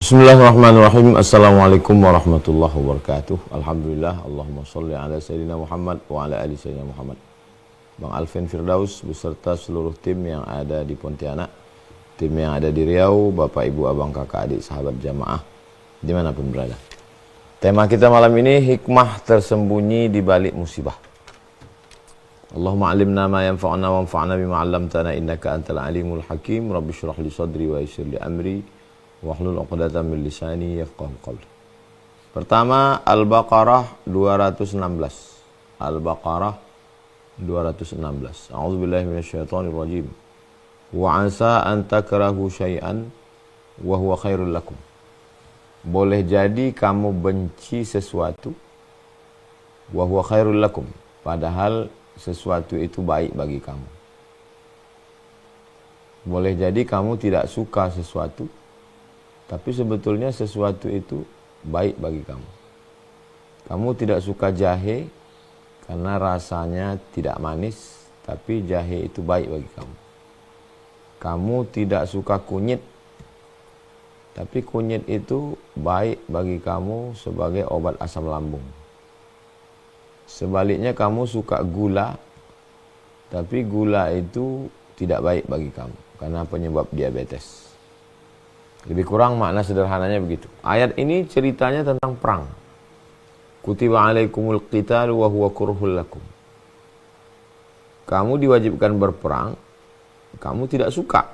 Bismillahirrahmanirrahim. Assalamualaikum warahmatullahi wabarakatuh. Alhamdulillah. Allahumma sholli ala Sayyidina Muhammad wa ala ali Sayyidina Muhammad. Bang Alvin Firdaus beserta seluruh tim yang ada di Pontianak, tim yang ada di Riau, Bapak Ibu Abang Kakak Adik Sahabat Jamaah dimanapun berada. Tema kita malam ini, hikmah tersembunyi di balik musibah. Allahumma alimna ma yanfa'una wanfa'na bima 'allamtana innaka antal alimul hakim. Rabbi shrah li sadri wa yassir li amri wahlul 'uqdatam min lisani yafqahu qawli. Pertama, Al-Baqarah 216. Al-Baqarah 216. A'udzubillahi minasyaitonir rajim. Wa 'asa an takrahu syai'an wa huwa khairul lakum. Boleh jadi kamu benci sesuatu wa huwa khairul lakum, padahal sesuatu itu baik bagi kamu. Boleh jadi kamu tidak suka sesuatu, tapi sebetulnya sesuatu itu baik bagi kamu. Kamu tidak suka jahe karena rasanya tidak manis, tapi jahe itu baik bagi kamu. Kamu tidak suka kunyit, tapi kunyit itu baik bagi kamu sebagai obat asam lambung. Sebaliknya kamu suka gula, tapi gula itu tidak baik bagi kamu karena penyebab diabetes. Lebih kurang makna sederhananya begitu. Ayat ini ceritanya tentang perang. Kutiba alaikumul qitalu wa huwa kurhul lakum. Kamu diwajibkan berperang, kamu tidak suka.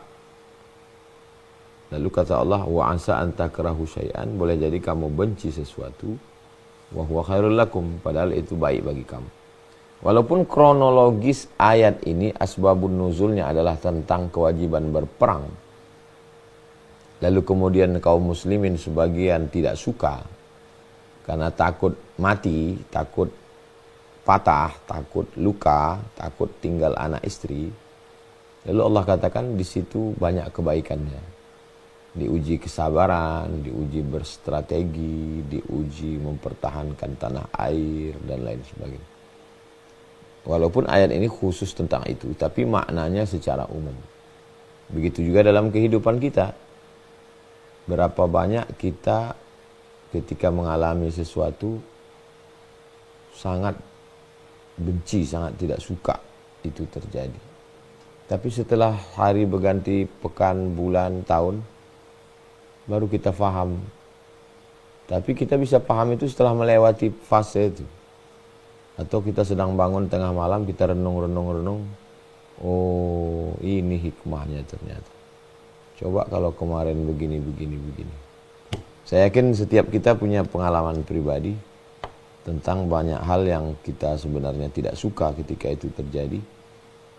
Lalu kata Allah, wa asa an takrahu syai'an, boleh jadi kamu benci sesuatu, wa huwa khairul lakum, padahal itu baik bagi kamu. Walaupun kronologis ayat ini asbabun nuzulnya adalah tentang kewajiban berperang, lalu kemudian kaum muslimin sebagian tidak suka karena takut mati, takut patah, takut luka, takut tinggal anak istri. Lalu Allah katakan di situ banyak kebaikannya. Diuji kesabaran, diuji berstrategi, diuji mempertahankan tanah air dan lain sebagainya. Walaupun ayat ini khusus tentang itu, tapi maknanya secara umum. Begitu juga dalam kehidupan kita. Berapa banyak kita ketika mengalami sesuatu sangat benci, sangat tidak suka itu terjadi. Tapi setelah hari berganti, pekan, bulan, tahun, baru kita paham. Tapi kita bisa paham itu setelah melewati fase itu. Atau kita sedang bangun tengah malam, kita renung. Oh, ini hikmahnya ternyata. Coba kalau kemarin begini. Saya yakin setiap kita punya pengalaman pribadi tentang banyak hal yang kita sebenarnya tidak suka ketika itu terjadi.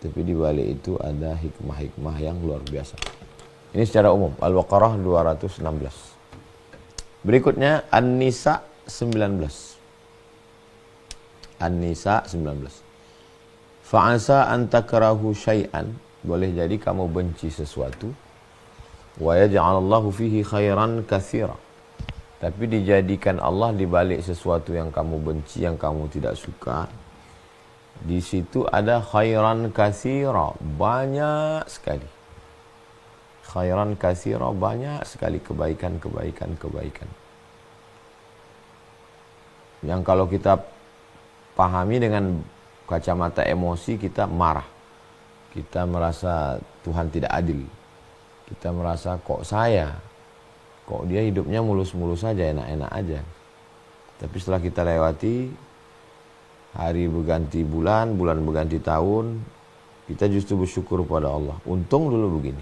Tapi di balik itu ada hikmah-hikmah yang luar biasa. Ini secara umum. Al-Baqarah 216. Berikutnya An-Nisa 19. An-Nisa 19. Fa'asa an takrahu syai'an, boleh jadi kamu benci sesuatu, wa yaj'alallahu fihi khairan katsira, tapi dijadikan Allah di balik sesuatu yang kamu benci, yang kamu tidak suka, di situ ada khairan katsira, banyak sekali. Khairan katsira, banyak sekali kebaikan. Yang kalau kita pahami dengan kacamata emosi, kita marah. Kita merasa Tuhan tidak adil. Kita merasa kok dia hidupnya mulus-mulus saja, enak-enak aja. Tapi setelah kita lewati hari berganti bulan berganti tahun, kita justru bersyukur pada Allah. Untung dulu begini.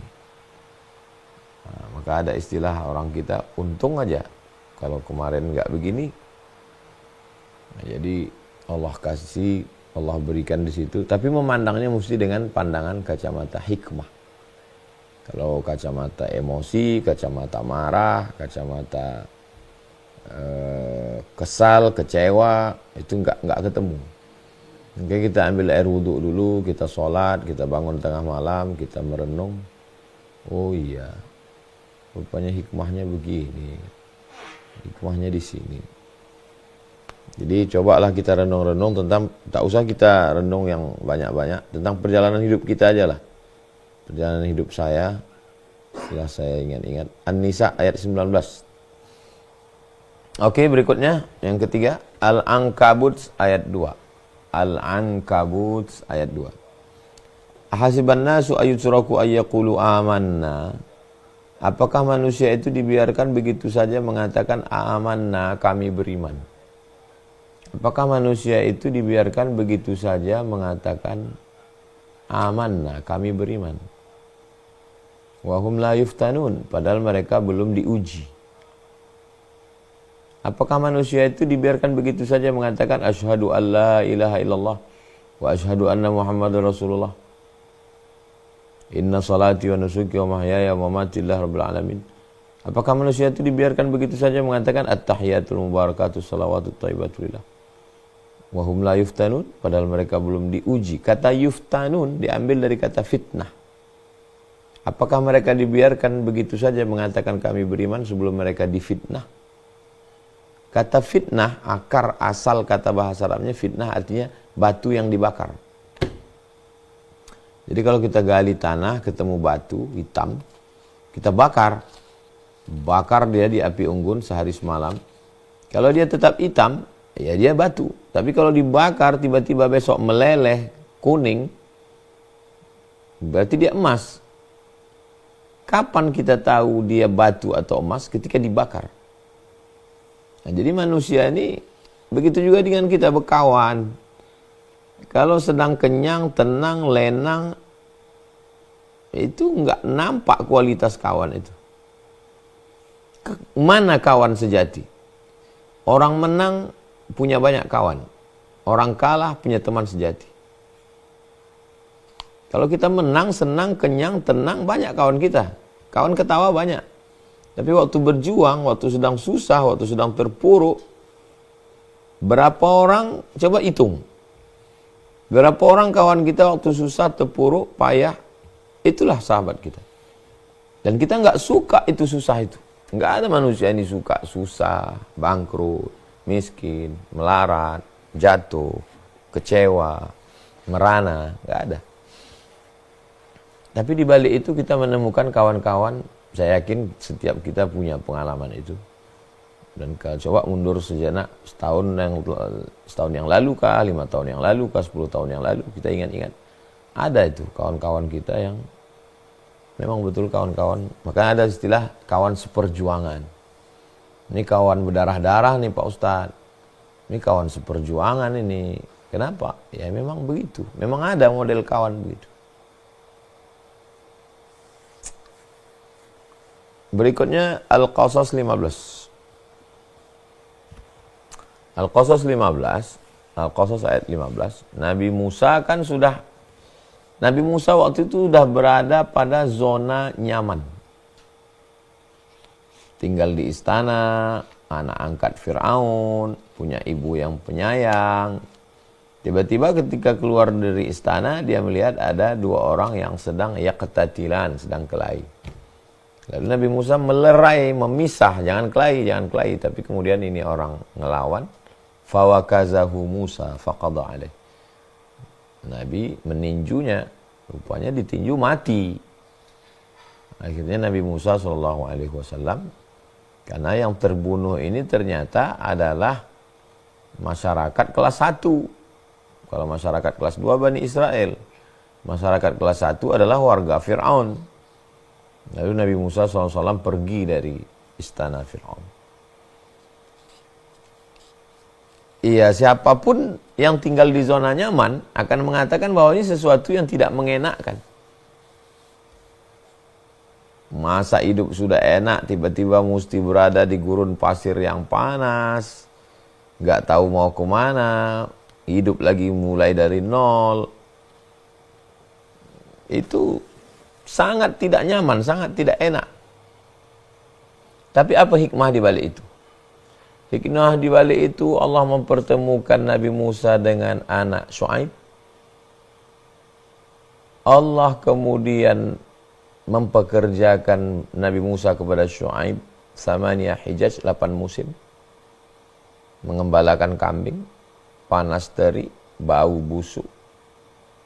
Nah, maka ada istilah orang kita, untung aja kalau kemarin nggak begini. Nah, jadi Allah kasih, Allah berikan di situ. Tapi memandangnya mesti dengan pandangan kacamata hikmah. Kalau kacamata emosi, kacamata marah, kacamata kesal, kecewa, itu nggak ketemu. Mungkin kita ambil air wudhu dulu, kita sholat, kita bangun tengah malam, kita merenung. Oh iya, rupanya hikmahnya begini, hikmahnya di sini. Jadi cobalah kita renung-renung tentang, tak usah kita renung yang banyak-banyak, tentang perjalanan hidup kita aja lah. Perjalanan hidup saya, setelah saya ingat-ingat. An-Nisa ayat 19. Oke, berikutnya yang ketiga, Al-Ankabut ayat 2. Al-Ankabut ayat 2. Ahasiban nasu ayyutraku ayyaqulu amanna. Apakah manusia itu dibiarkan begitu saja mengatakan amanna, kami beriman? Apakah manusia itu dibiarkan begitu saja mengatakan amanna, kami beriman? Wahum la yuftanun, padahal mereka belum diuji. Apakah manusia itu dibiarkan begitu saja mengatakan asyhadu alla ilaha illallah wa asyhadu anna muhammadar rasulullah. Inna salati wa nusuki wa mahyaya wa mamati lillahi rabbil alamin. Apakah manusia itu dibiarkan begitu saja mengatakan at-tahiyatul mubarakatus salawatut thayyibatu lillah wa hum la yuftanun, padahal mereka belum diuji. Kata yuftanun diambil dari kata fitnah. Apakah mereka dibiarkan begitu saja mengatakan kami beriman sebelum mereka difitnah? Kata fitnah, akar asal kata bahasa Arabnya fitnah artinya batu yang dibakar. Jadi kalau kita gali tanah, ketemu batu hitam, kita bakar. Bakar dia di api unggun sehari semalam. Kalau dia tetap hitam, ya dia batu. Tapi kalau dibakar, tiba-tiba besok meleleh, kuning, berarti dia emas. Kapan kita tahu dia batu atau emas? Ketika dibakar. Nah, jadi manusia ini begitu juga dengan kita berkawan. Kalau sedang kenyang, tenang, lenang, itu nggak nampak kualitas kawan itu. Mana kawan sejati? Orang menang punya banyak kawan. Orang kalah punya teman sejati. Kalau kita menang, senang, kenyang, tenang, banyak kawan kita. Kawan ketawa banyak. Tapi waktu berjuang, waktu sedang susah, waktu sedang terpuruk, berapa orang, coba hitung. Berapa orang kawan kita waktu susah, terpuruk, payah, itulah sahabat kita. Dan kita nggak suka itu susah itu. Nggak ada manusia ini suka susah, bangkrut, miskin, melarat, jatuh, kecewa, merana, nggak ada. Tapi di balik itu kita menemukan kawan-kawan. Saya yakin setiap kita punya pengalaman itu. Dan kalau coba mundur sejenak setahun yang lalu kah, 5 tahun yang lalu kah, 10 tahun yang lalu, kita ingat-ingat. Ada itu kawan-kawan kita yang memang betul kawan-kawan. Makanya ada istilah kawan seperjuangan. Ini kawan berdarah-darah nih Pak Ustadz. Ini kawan seperjuangan ini. Kenapa? Ya memang begitu. Memang ada model kawan begitu. Berikutnya Al-Qasas 15. Al-Qasas 15, Al-Qasas ayat 15. Nabi Musa waktu itu sudah berada pada zona nyaman. Tinggal di istana, anak angkat Fir'aun, punya ibu yang penyayang. Tiba-tiba ketika keluar dari istana, dia melihat ada 2 orang yang sedang yaqtatilan, sedang kelahi. Lalu Nabi Musa melerai, memisah, jangan kelahi, tapi kemudian ini orang ngelawan. Fawakazahu Musa faqada alaih. Nabi meninjunya, rupanya ditinju mati. Akhirnya Nabi Musa SAW, karena yang terbunuh ini ternyata adalah masyarakat kelas 1. Kalau masyarakat kelas 2 Bani Israel. Masyarakat kelas 1 adalah warga Fir'aun. Lalu Nabi Musa SAW pergi dari istana Fir'aun. Iya, siapapun yang tinggal di zona nyaman akan mengatakan bahwa ini sesuatu yang tidak mengenakkan. Masa hidup sudah enak, tiba-tiba mesti berada di gurun pasir yang panas, gak tahu mau kemana, hidup lagi mulai dari nol. Itu sangat tidak nyaman, sangat tidak enak. Tapi apa hikmah di balik itu? Hikmah di balik itu Allah mempertemukan Nabi Musa dengan anak Syuaib. Allah kemudian mempekerjakan Nabi Musa kepada Syuaib Samaniyah Hijaj, 8 musim. Mengembalakan kambing, panas terik, bau busuk.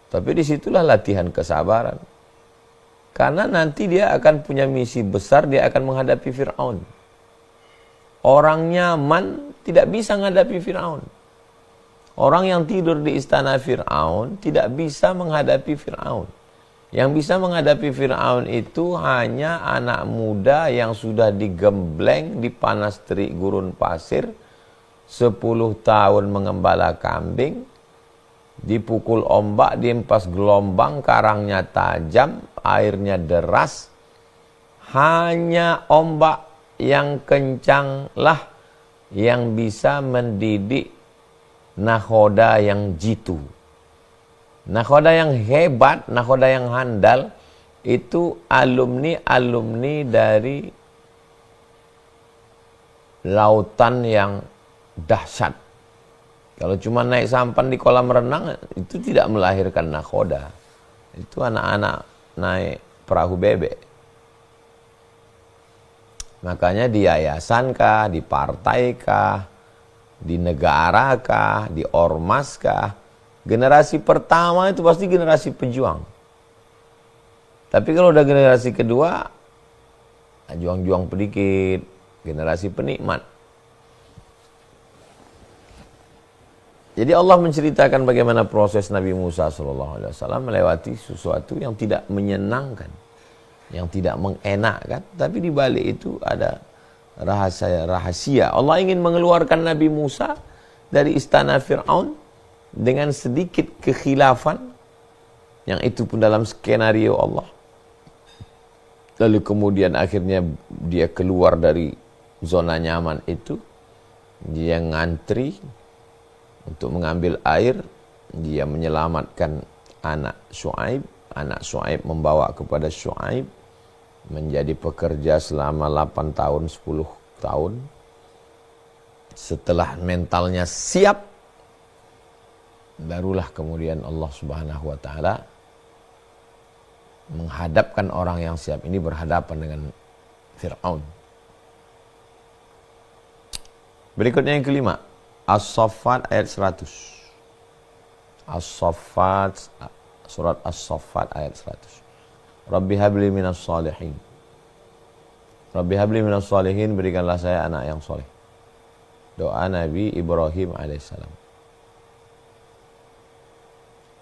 Tapi disitulah latihan kesabaran. Karena nanti dia akan punya misi besar, dia akan menghadapi Fir'aun. Orang nyaman tidak bisa menghadapi Fir'aun. Orang yang tidur di istana Fir'aun tidak bisa menghadapi Fir'aun. Yang bisa menghadapi Fir'aun itu hanya anak muda yang sudah digembleng di panas terik gurun pasir, 10 tahun mengembala kambing, dipukul ombak, diempas gelombang, karangnya tajam, airnya deras. Hanya ombak yang kencanglah yang bisa mendidik nakhoda yang jitu. Nakhoda yang hebat, nakhoda yang handal, itu alumni dari lautan yang dahsyat. Kalau cuma naik sampan di kolam renang, itu tidak melahirkan nakhoda. Itu anak-anak naik perahu bebek. Makanya di yayasan kah, di partai kah, di negara kah, di ormas kah, generasi pertama itu pasti generasi pejuang. Tapi kalau udah generasi kedua, juang-juang pedikit, generasi penikmat. Jadi Allah menceritakan bagaimana proses Nabi Musa SAW melewati sesuatu yang tidak menyenangkan, yang tidak mengenakkan, tapi di balik itu ada rahasia. Allah ingin mengeluarkan Nabi Musa dari istana Fir'aun dengan sedikit kekhilafan, yang itu pun dalam skenario Allah. Lalu kemudian akhirnya dia keluar dari zona nyaman itu, dia ngantri untuk mengambil air, dia menyelamatkan anak Syuaib membawa kepada Syuaib, menjadi pekerja selama 8 tahun, 10 tahun. Setelah mentalnya siap, barulah kemudian Allah Subhanahu wa taala menghadapkan orang yang siap ini berhadapan dengan Fir'aun. Berikutnya yang kelima, As-Saffat ayat 100. As-Saffat, surat As-Saffat ayat 100. Rabbi habli minas salihin. Rabbi habli minas salihin, berikanlah saya anak yang soleh. Doa Nabi Ibrahim alaihissalam.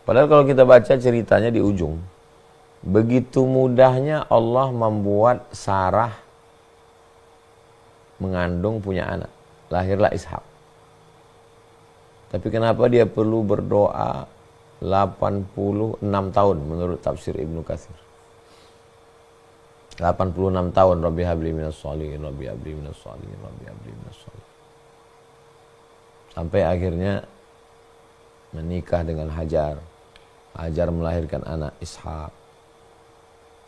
Padahal kalau kita baca ceritanya di ujung, begitu mudahnya Allah membuat Sarah mengandung punya anak. Lahirlah Ishak. Tapi kenapa dia perlu berdoa 86 tahun menurut tafsir Ibnu Katsir? 86 tahun, Rabbi habli minas sholihin, Rabbi habli minas sholihin, Rabbi habli minas sholihin. Sampai akhirnya menikah dengan Hajar. Hajar melahirkan anak Ishak.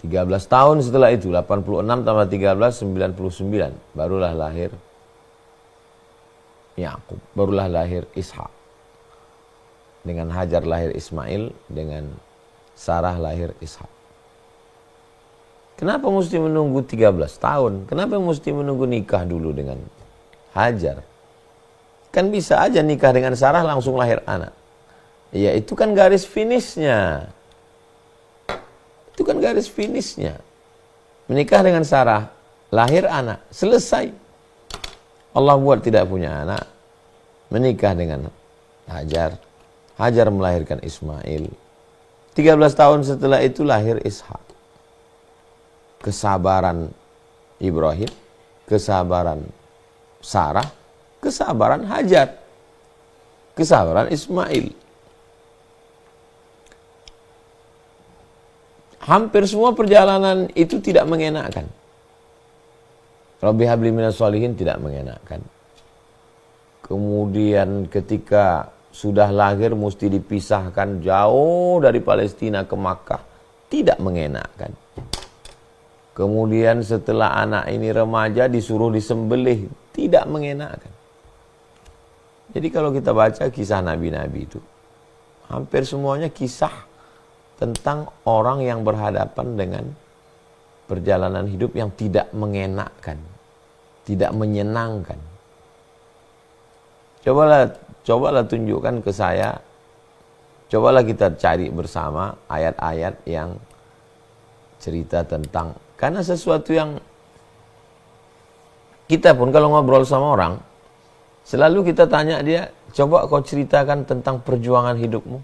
13 tahun setelah itu, 86 tambah 13, 99. Barulah lahir Yakub, barulah lahir Ishak. Dengan Hajar lahir Ismail, dengan Sarah lahir Ishak. Kenapa mesti menunggu 13 tahun? Kenapa mesti menunggu nikah dulu dengan Hajar? Kan bisa aja nikah dengan Sarah langsung lahir anak. Ya itu kan garis finishnya. Itu kan garis finishnya. Menikah dengan Sarah, lahir anak, selesai. Allah buat tidak punya anak, menikah dengan Hajar. Hajar melahirkan Ismail. 13 tahun setelah itu lahir Ishak. Kesabaran Ibrahim, kesabaran Sarah, kesabaran Hajar, kesabaran Ismail. Hampir semua perjalanan itu tidak mengenakkan. Rabbi habli minas sholihin tidak mengenakkan. Kemudian ketika sudah lahir mesti dipisahkan jauh dari Palestina ke Makkah, tidak mengenakkan. Kemudian setelah anak ini remaja disuruh disembelih, tidak mengenakkan. Jadi kalau kita baca kisah nabi-nabi itu, hampir semuanya kisah tentang orang yang berhadapan dengan perjalanan hidup yang tidak mengenakkan, tidak menyenangkan. Cobalah tunjukkan ke saya, cobalah kita cari bersama ayat-ayat yang cerita tentang, karena sesuatu yang Kita pun kalau ngobrol sama orang, selalu kita tanya dia, coba kau ceritakan tentang perjuangan hidupmu.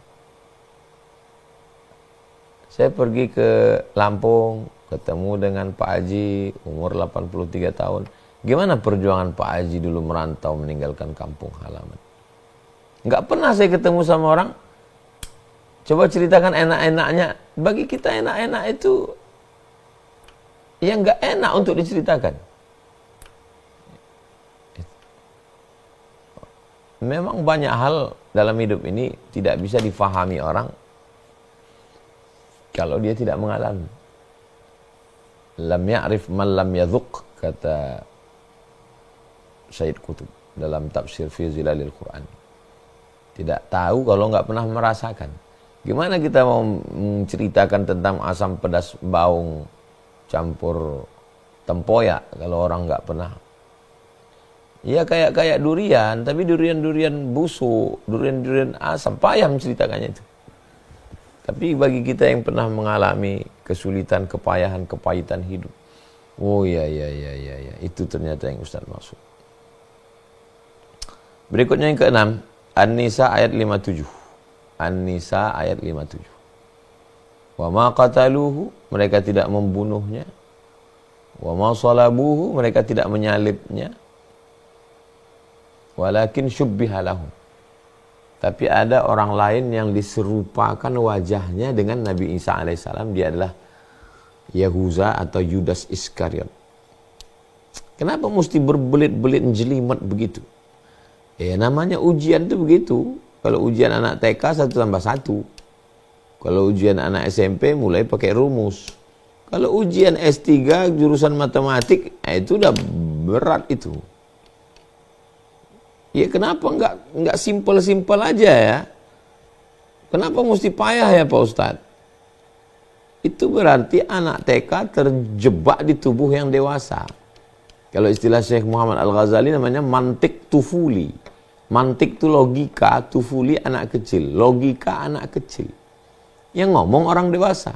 Saya pergi ke Lampung, ketemu dengan Pak Haji, umur 83 tahun. Gimana perjuangan Pak Haji dulu merantau meninggalkan kampung halaman? Nggak pernah saya ketemu sama orang, coba ceritakan enak-enaknya. Bagi kita enak-enak itu, yang nggak enak untuk diceritakan. Memang banyak hal dalam hidup ini tidak bisa difahami orang kalau dia tidak mengalami. Lam ya'rif man lam yadhuq, kata Syed Qutb dalam tafsir fi Zilalil Quran. Tidak tahu kalau nggak pernah merasakan. Gimana kita mau menceritakan tentang asam pedas baung campur tempoyak kalau orang nggak pernah? Ya kayak durian, tapi durian busuk, durian asam, payah menceritakannya itu. Tapi bagi kita yang pernah mengalami kesulitan, kepayahan, kepahitan hidup, oh ya, itu ternyata yang Ustaz maksud. Berikutnya yang keenam, An-Nisa ayat 57. An-Nisa ayat 57. Wa ma qataluhu, mereka tidak membunuhnya. Wa ma salabuhu, mereka tidak menyalibnya. Walakin syubbiha lahum, tapi ada orang lain yang diserupakan wajahnya dengan Nabi Isa alaihissalam. Dia adalah Yahuza atau Yudas Iskariot. Kenapa mesti berbelit-belit jelimet begitu? Namanya ujian itu begitu. Kalau ujian anak TK 1 tambah 1. Kalau ujian anak SMP mulai pakai rumus. Kalau ujian S3 jurusan matematik, itu udah berat itu. Ya kenapa enggak simpel-simpel aja ya? Kenapa mesti payah ya Pak Ustadz? Itu berarti anak TK terjebak di tubuh yang dewasa. Kalau istilah Syekh Muhammad Al-Ghazali namanya mantik tufuli. Mantik itu logika, tufuli anak kecil. Logika anak kecil. Yang ngomong orang dewasa.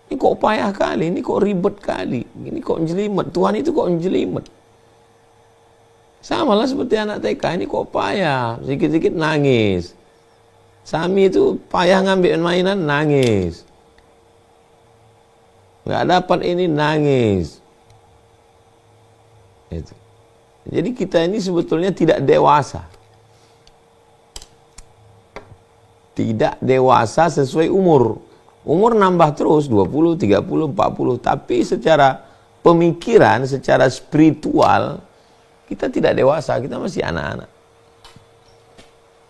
Ini kok payah kali, ini kok ribet kali, ini kok jelimet. Tuhan itu kok jelimet. Sama lah seperti anak TK, ini kok payah, sedikit-sedikit nangis. Sami itu payah ngambil mainan, nangis. Nggak dapat ini, nangis. Itu. Jadi kita ini sebetulnya tidak dewasa. Tidak dewasa sesuai umur. Umur nambah terus, 20, 30, 40. Tapi secara pemikiran, secara spiritual, kita tidak dewasa, kita masih anak-anak.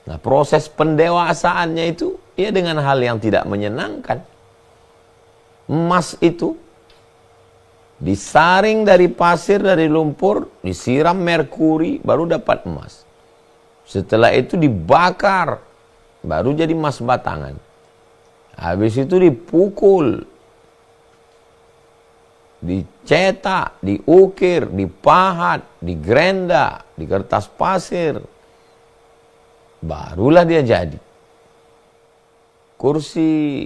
Nah, proses pendewasaannya itu ya dengan hal yang tidak menyenangkan. Emas itu disaring dari pasir, dari lumpur, disiram merkuri, baru dapat emas. Setelah itu dibakar, baru jadi emas batangan. Habis itu dipukul, dicetak, diukir, dipahat, digrenda, di kertas pasir. Barulah dia jadi. Kursi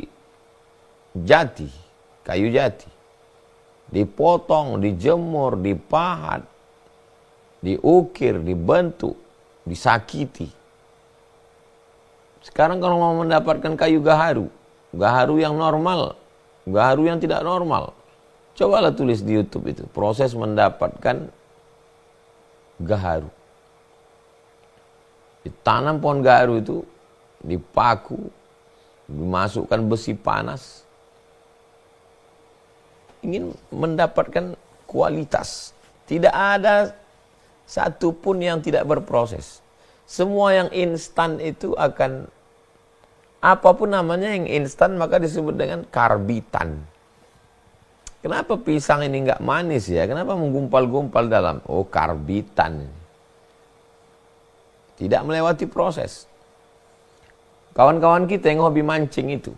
jati, kayu jati. Dipotong, dijemur, dipahat, diukir, dibentuk, disakiti. Sekarang kalau mau mendapatkan kayu gaharu, gaharu yang normal, gaharu yang tidak normal, cobalah tulis di YouTube itu, proses mendapatkan gaharu. Ditanam pohon gaharu itu, dipaku, dimasukkan besi panas. Ingin mendapatkan kualitas. Tidak ada satupun yang tidak berproses. Semua yang instan itu akan, apapun namanya yang instan maka disebut dengan karbitan. Kenapa pisang ini enggak manis ya? Kenapa menggumpal-gumpal dalam? Oh, karbitan. Tidak melewati proses. Kawan-kawan kita yang hobi mancing itu,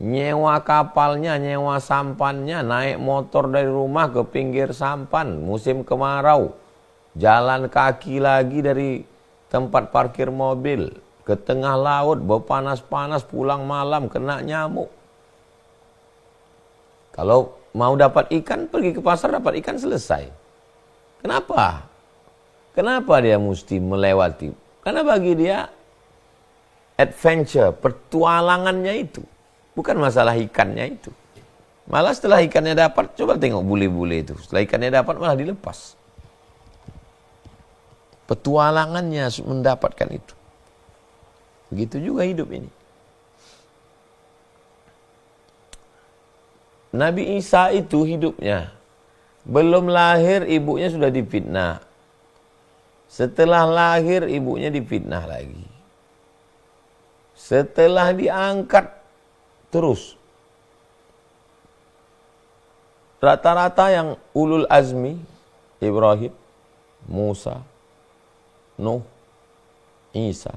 nyewa kapalnya, nyewa sampannya, naik motor dari rumah ke pinggir sampan, musim kemarau, jalan kaki lagi dari tempat parkir mobil, ke tengah laut, bau panas-panas, pulang malam, kena nyamuk. Kalau mau dapat ikan, pergi ke pasar dapat ikan, selesai. Kenapa? Kenapa dia mesti melewati? Karena bagi dia adventure, petualangannya itu. Bukan masalah ikannya itu. Malah setelah ikannya dapat, coba tengok bule-bule itu. Setelah ikannya dapat malah dilepas. Petualangannya mendapatkan itu. Begitu juga hidup ini. Nabi Isa itu hidupnya. Belum lahir ibunya sudah difitnah. Setelah lahir ibunya difitnah lagi. Setelah diangkat terus. Rata-rata yang ulul azmi, Ibrahim, Musa, Nuh, Isa,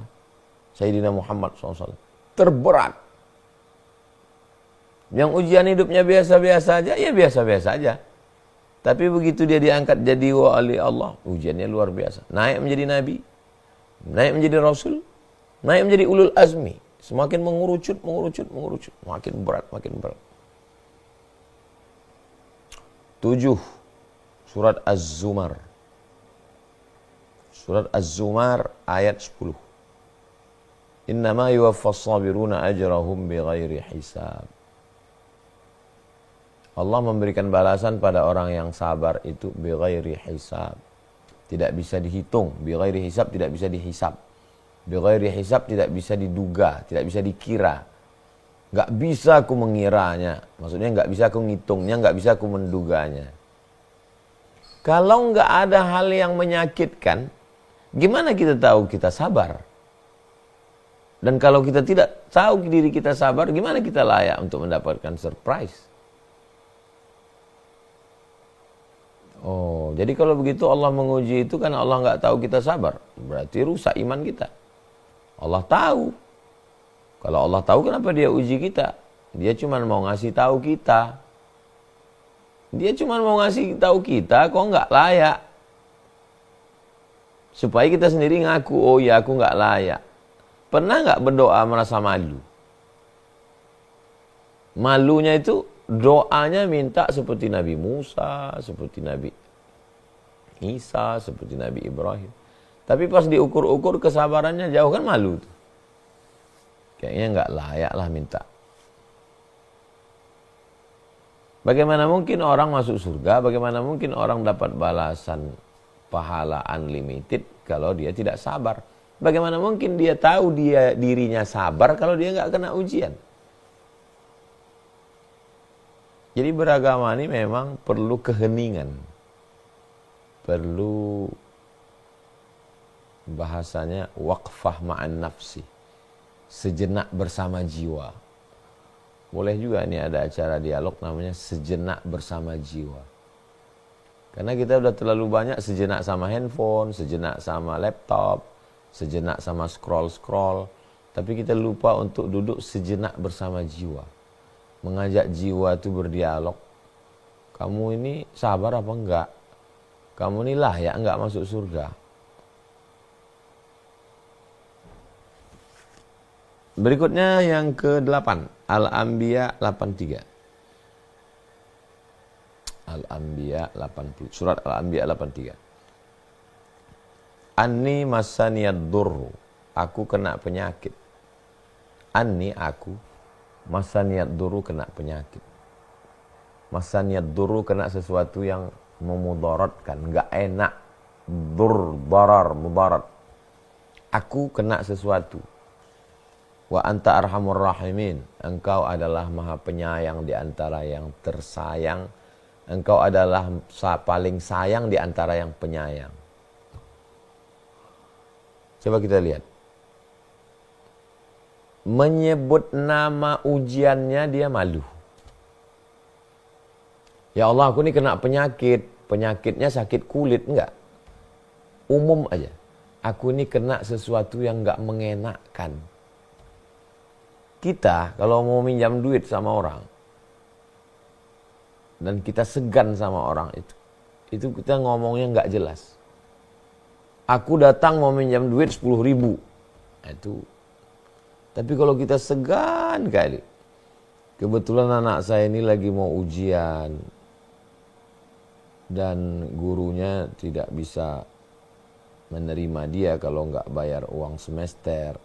Sayyidina Muhammad SAW. Terberat. Yang ujian hidupnya biasa-biasa aja, ya biasa-biasa aja. Tapi begitu dia diangkat jadi wali Allah, ujiannya luar biasa. Naik menjadi nabi, naik menjadi rasul, naik menjadi ulul azmi. Semakin mengerucut. Makin berat. 7. Surat Az-Zumar. Surat Az-Zumar ayat 10. Innama yuwaffas sabiruna ajrahum bighairi hisab. Allah memberikan balasan pada orang yang sabar itu bighairi hisab. Tidak bisa dihitung. Bighairi hisab tidak bisa dihisab. Bighairi hisab tidak bisa diduga, tidak bisa dikira. Gak bisa aku mengiranya. Maksudnya gak bisa aku ngitungnya, gak bisa aku menduganya. Kalau gak ada hal yang menyakitkan, gimana kita tahu kita sabar? Dan kalau kita tidak tahu diri kita sabar, gimana kita layak untuk mendapatkan surprise? Oh, jadi kalau begitu Allah menguji itu karena Allah nggak tahu kita sabar. Berarti rusak iman kita. Allah tahu. Kalau Allah tahu kenapa dia uji kita? Dia cuma mau ngasih tahu kita. Dia cuma mau ngasih tahu kita kok nggak layak. Supaya kita sendiri ngaku, oh ya aku nggak layak. Pernah nggak berdoa merasa malu? Malunya itu doanya minta seperti Nabi Musa, seperti Nabi Isa, seperti Nabi Ibrahim. Tapi pas diukur-ukur kesabarannya jauh, kan malu tuh. Kayaknya nggak layak lah minta. Bagaimana mungkin orang masuk surga? Bagaimana mungkin orang dapat balasan pahala unlimited kalau dia tidak sabar? Bagaimana mungkin dia tahu dirinya sabar kalau dia nggak kena ujian? Jadi beragama ini memang perlu keheningan. Perlu bahasanya waqfah ma'an nafsi. Sejenak bersama jiwa. Boleh juga ini ada acara dialog namanya sejenak bersama jiwa. Karena kita udah terlalu banyak sejenak sama handphone, sejenak sama laptop, sejenak sama scroll-scroll. Tapi kita lupa untuk duduk sejenak bersama jiwa. Mengajak jiwa itu berdialog. Kamu ini sabar apa enggak? Kamu ini layak enggak masuk surga? Berikutnya yang ke-8. Al-Anbiya 83. Al-Anbiya 80. Surat Al-Anbiya 83. Anni masaniyad durru. Aku kena penyakit. Anni aku. Masa niat duru kena penyakit. Masa niat duru kena sesuatu yang memudaratkan, enggak enak. Darar, mudarat. Aku kena sesuatu. Wa anta arhamur rahimin. Engkau adalah maha penyayang di antara yang tersayang. Engkau adalah paling sayang di antara yang penyayang. Coba kita lihat. Menyebut nama ujiannya dia malu. Ya Allah, aku ini kena penyakit. Penyakitnya sakit kulit, enggak. Umum aja. Aku ini kena sesuatu yang enggak mengenakkan. Kita kalau mau minjam duit sama orang dan kita segan sama orang itu kita ngomongnya enggak jelas. Aku datang mau minjam duit 10.000. Itu. Tapi kalau kita segan kali, kebetulan anak saya ini lagi mau ujian, dan gurunya tidak bisa menerima dia kalau nggak bayar uang semester.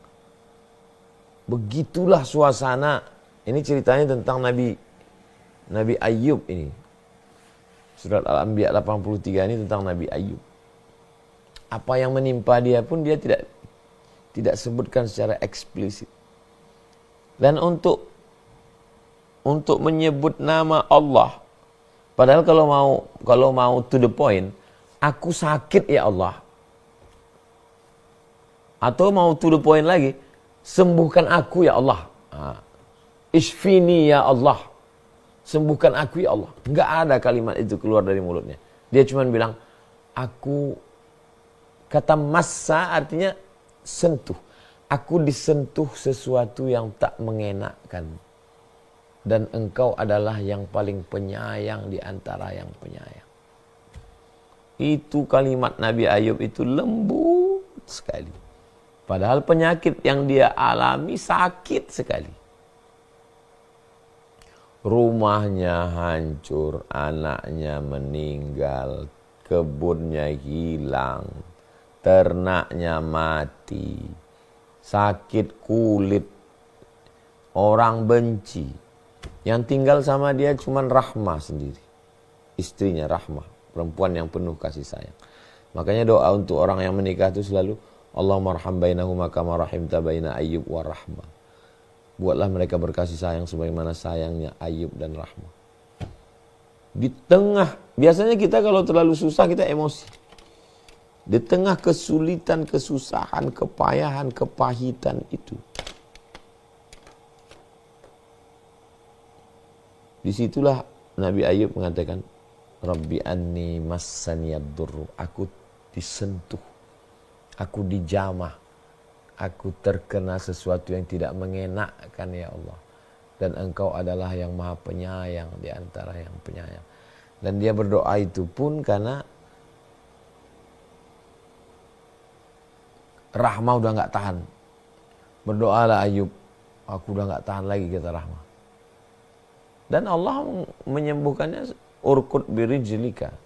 Begitulah suasana. Ini ceritanya tentang Nabi Ayub ini. Surat Al-Anbiya 83 ini tentang Nabi Ayub. Apa yang menimpa dia pun dia tidak sebutkan secara eksplisit. Dan untuk menyebut nama Allah, padahal kalau mau to the point, aku sakit ya Allah. Atau mau to the point lagi, sembuhkan aku ya Allah. Isfini ya Allah. Sembuhkan aku ya Allah. Enggak ada kalimat itu keluar dari mulutnya. Dia cuma bilang, kata massa artinya sentuh. Aku disentuh sesuatu yang tak mengenakkan. Dan engkau adalah yang paling penyayang di antara yang penyayang. Itu kalimat Nabi Ayub itu lembut sekali. Padahal penyakit yang dia alami sakit sekali. Rumahnya hancur, anaknya meninggal, kebunnya hilang, ternaknya mati, sakit kulit, orang benci. Yang tinggal sama dia cuma Rahmah sendiri. Istrinya Rahmah, perempuan yang penuh kasih sayang. Makanya doa untuk orang yang menikah itu selalu Allahumma arham bainahuma kama rahimta baina Ayyub wa Rahmah. Buatlah mereka berkasih sayang sebagaimana sayangnya Ayub dan Rahmah. Di tengah, biasanya kita kalau terlalu susah kita emosi. Di tengah kesulitan, kesusahan, kepayahan, kepahitan itu, disitulah Nabi Ayub mengatakan, Rabbi anni massaniyad durru. Aku disentuh, aku dijamah, aku terkena sesuatu yang tidak mengenakkan ya Allah. Dan engkau adalah yang maha penyayang di antara yang penyayang. Dan dia berdoa itu pun karena Rahmah udah gak tahan. Berdoalah Ayub, aku udah gak tahan lagi, kata Rahmah. Dan Allah menyembuhkannya, urkut birijlika.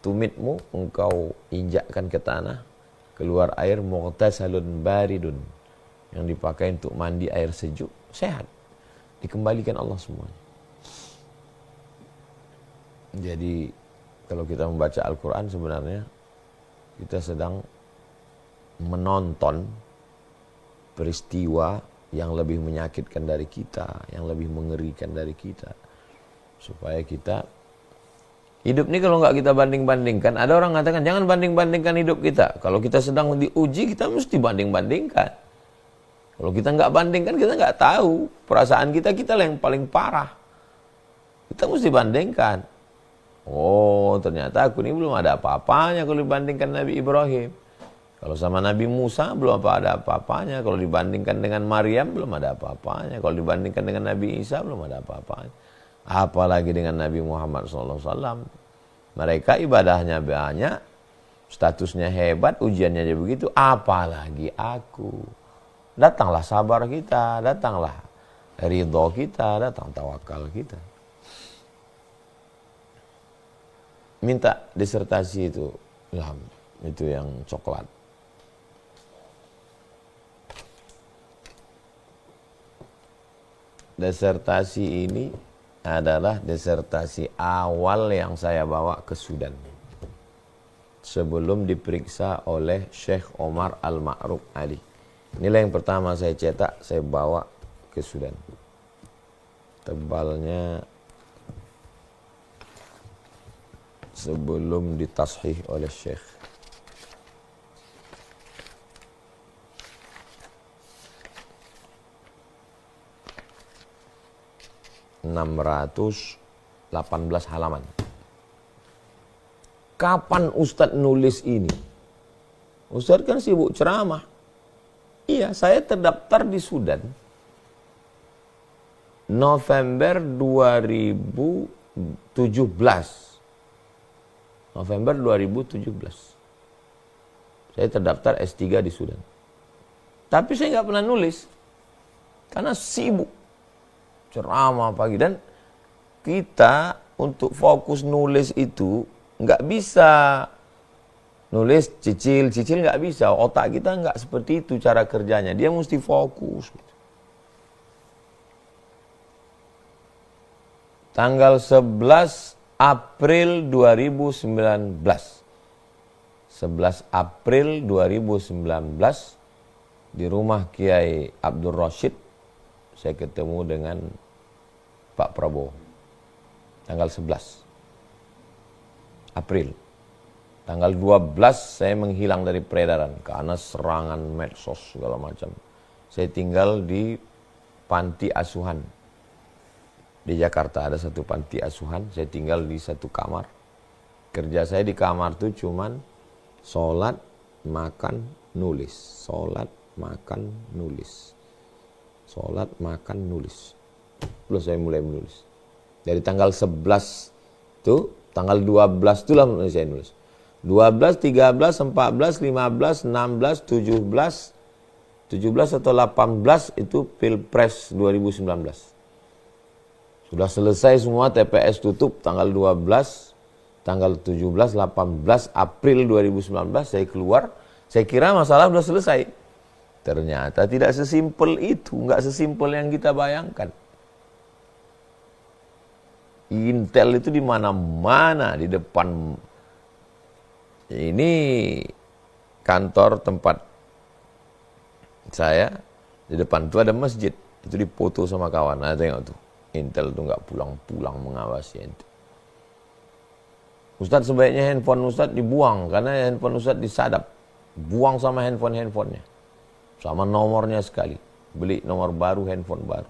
Tumitmu engkau injakkan ke tanah, keluar air mughtasalun baridun, yang dipakai untuk mandi air sejuk, sehat. Dikembalikan Allah semuanya. Jadi kalau kita membaca Al-Quran sebenarnya kita sedang menonton peristiwa yang lebih menyakitkan dari kita, yang lebih mengerikan dari kita. Supaya kita hidup ini kalau nggak kita banding-bandingkan, ada orang mengatakan jangan banding-bandingkan hidup kita. Kalau kita sedang diuji, kita mesti banding-bandingkan. Kalau kita nggak bandingkan, kita nggak tahu perasaan kita lah yang paling parah. Kita mesti bandingkan. Oh, ternyata aku ini belum ada apa-apanya kalau dibandingkan Nabi Ibrahim. Kalau sama Nabi Musa belum ada apa-apanya. Kalau dibandingkan dengan Maryam belum ada apa-apanya. Kalau dibandingkan dengan Nabi Isa belum ada apa-apanya. Apalagi dengan Nabi Muhammad SAW. Mereka ibadahnya banyak, statusnya hebat, ujiannya aja begitu. Apalagi aku. Datanglah sabar kita, datanglah ridho kita, datang tawakal kita. Minta disertasi itu, ilham, itu yang coklat. Disertasi ini adalah disertasi awal yang saya bawa ke Sudan. Sebelum diperiksa oleh Syekh Omar Al-Ma'ruf Ali. Inilah yang pertama saya cetak, saya bawa ke Sudan. Tebalnya sebelum ditashih oleh Syekh. (618 halaman. Kapan Ustadz nulis ini? Ustadz kan sibuk ceramah. Iya, saya terdaftar di Sudan November 2017. November 2017. Saya terdaftar S3 di Sudan. Tapi saya nggak pernah nulis. Karena sibuk. Ceramah pagi. Dan kita untuk fokus nulis itu nggak bisa nulis cicil nggak bisa. Otak kita nggak seperti itu cara kerjanya. Dia mesti fokus. Tanggal 11 April 2019. 11 April 2019 di rumah Kiai Abdul Rashid saya ketemu dengan Pak Prabowo. Tanggal 11 April. Tanggal 12 saya menghilang dari peredaran karena serangan medsos segala macam. Saya tinggal di panti asuhan. Di Jakarta ada satu panti asuhan, saya tinggal di satu kamar. Kerja saya di kamar tuh cuman sholat, makan, nulis. Sholat, makan, nulis. Sholat, makan, nulis. Terus saya mulai menulis. Dari tanggal 11 tuh, tanggal 12 itulah saya nulis. 12, 13, 14, 15, 16, 17 atau 18 itu Pilpres 2019. Sudah selesai semua, TPS tutup tanggal 12, tanggal 17, 18 April 2019 saya keluar. Saya kira masalah sudah selesai. Ternyata tidak sesimpel itu, enggak sesimpel yang kita bayangkan. Intel itu di mana-mana, di depan. Ini kantor tempat saya, di depan itu ada masjid. Itu dipoto sama kawan. Nah, tengok tuh. Intel tuh nggak pulang-pulang mengawasi itu. Ustadz sebaiknya handphone Ustadz dibuang karena handphone Ustadz disadap. Buang sama handphonenya. Sama nomornya sekali. Beli nomor baru, handphone baru.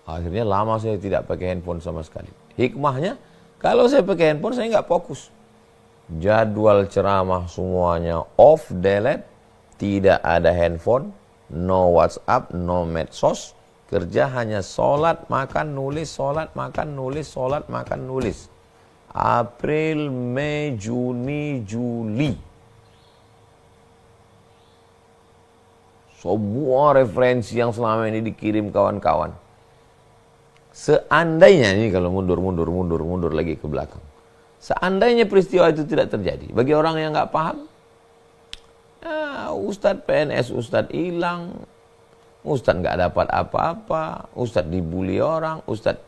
Akhirnya lama saya tidak pakai handphone sama sekali. Hikmahnya, kalau saya pakai handphone saya nggak fokus. Jadwal ceramah semuanya off, delete. Tidak ada handphone, no WhatsApp, no medsos. Kerja hanya sholat, makan, nulis, sholat, makan, nulis, sholat, makan, nulis. April, Mei, Juni, Juli. Semua referensi yang selama ini dikirim kawan-kawan. Seandainya, ini kalau mundur lagi ke belakang. Seandainya peristiwa itu tidak terjadi. Bagi orang yang nggak paham, Ustadz PNS, Ustadz hilang. Ustadz nggak dapat apa-apa, Ustadz dibully orang, Ustadz.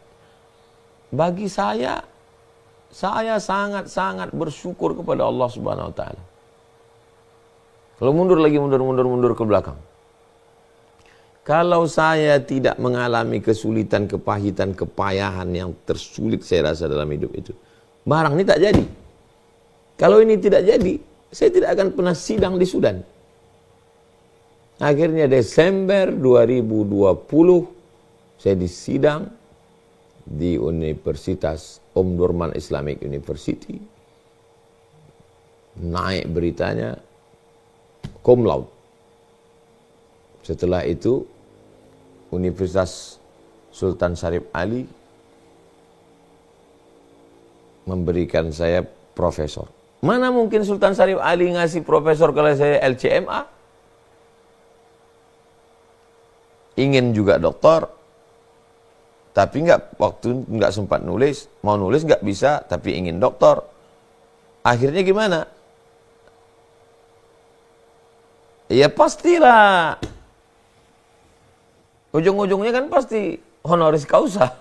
Bagi saya sangat-sangat bersyukur kepada Allah Subhanahu Wa Taala. Kalau mundur ke belakang. Kalau saya tidak mengalami kesulitan, kepahitan, kepayahan yang tersulit saya rasa dalam hidup itu, barang ini tak jadi. Kalau ini tidak jadi, saya tidak akan pernah sidang di Sudan. Akhirnya Desember 2020 saya disidang di Universitas Omdurman Islamic University. Naik beritanya cum laude. Setelah itu Universitas Sultan Syarif Ali memberikan saya profesor. Mana mungkin Sultan Syarif Ali ngasih profesor kalau saya LCMA? Ingin juga doktor, tapi nggak sempat nulis, mau nulis nggak bisa, tapi ingin doktor. Akhirnya gimana? Ya pastilah, ujung-ujungnya kan pasti honoris causa.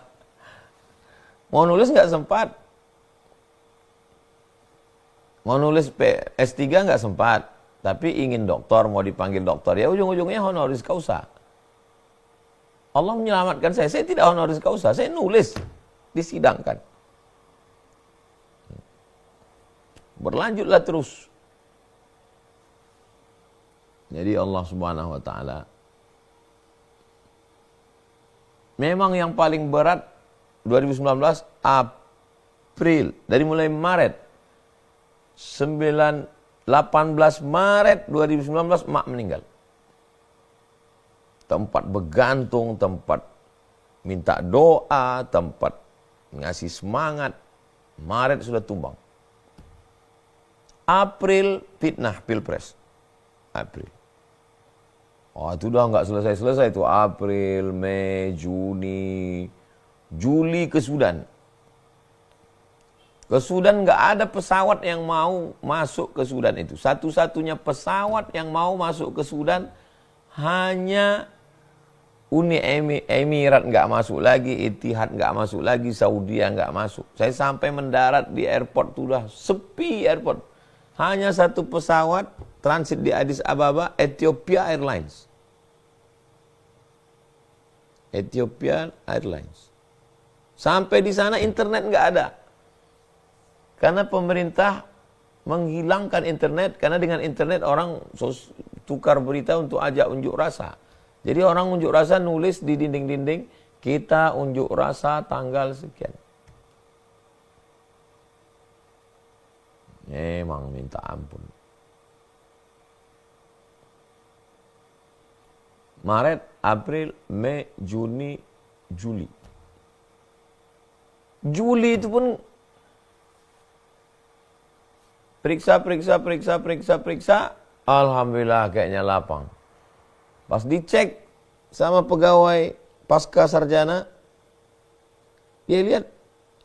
Mau nulis nggak sempat, mau nulis S3 nggak sempat, tapi ingin doktor, mau dipanggil doktor, ya ujung-ujungnya honoris causa. Allah menyelamatkan saya tidak honoris causa, saya nulis, disidangkan. Berlanjutlah terus. Jadi Allah Subhanahu Wa Taala memang yang paling berat 2019 April, dari mulai Maret 18 Maret 2019 mak meninggal. Tempat bergantung, tempat minta doa, tempat ngasih semangat. Maret sudah tumbang. April fitnah Pilpres. April. Oh itu udah nggak selesai itu. April, Mei, Juni, Juli ke Sudan. Ke Sudan nggak ada pesawat yang mau masuk ke Sudan itu. Satu-satunya pesawat yang mau masuk ke Sudan hanya Uni Emirat nggak masuk lagi, Etihad nggak masuk lagi, Saudi nggak masuk. Saya sampai mendarat di airport sudah sepi airport. Hanya satu pesawat transit di Addis Ababa, Ethiopia Airlines. Ethiopia Airlines. Sampai di sana internet nggak ada. Karena pemerintah menghilangkan internet, karena dengan internet orang tukar berita untuk ajak unjuk rasa. Jadi orang unjuk rasa nulis di dinding-dinding, kita unjuk rasa tanggal sekian. Memang minta ampun. Maret, April, Mei, Juni, Juli. Juli itu pun periksa. Alhamdulillah kayaknya lapang. Pas dicek sama pegawai pasca sarjana, dia lihat,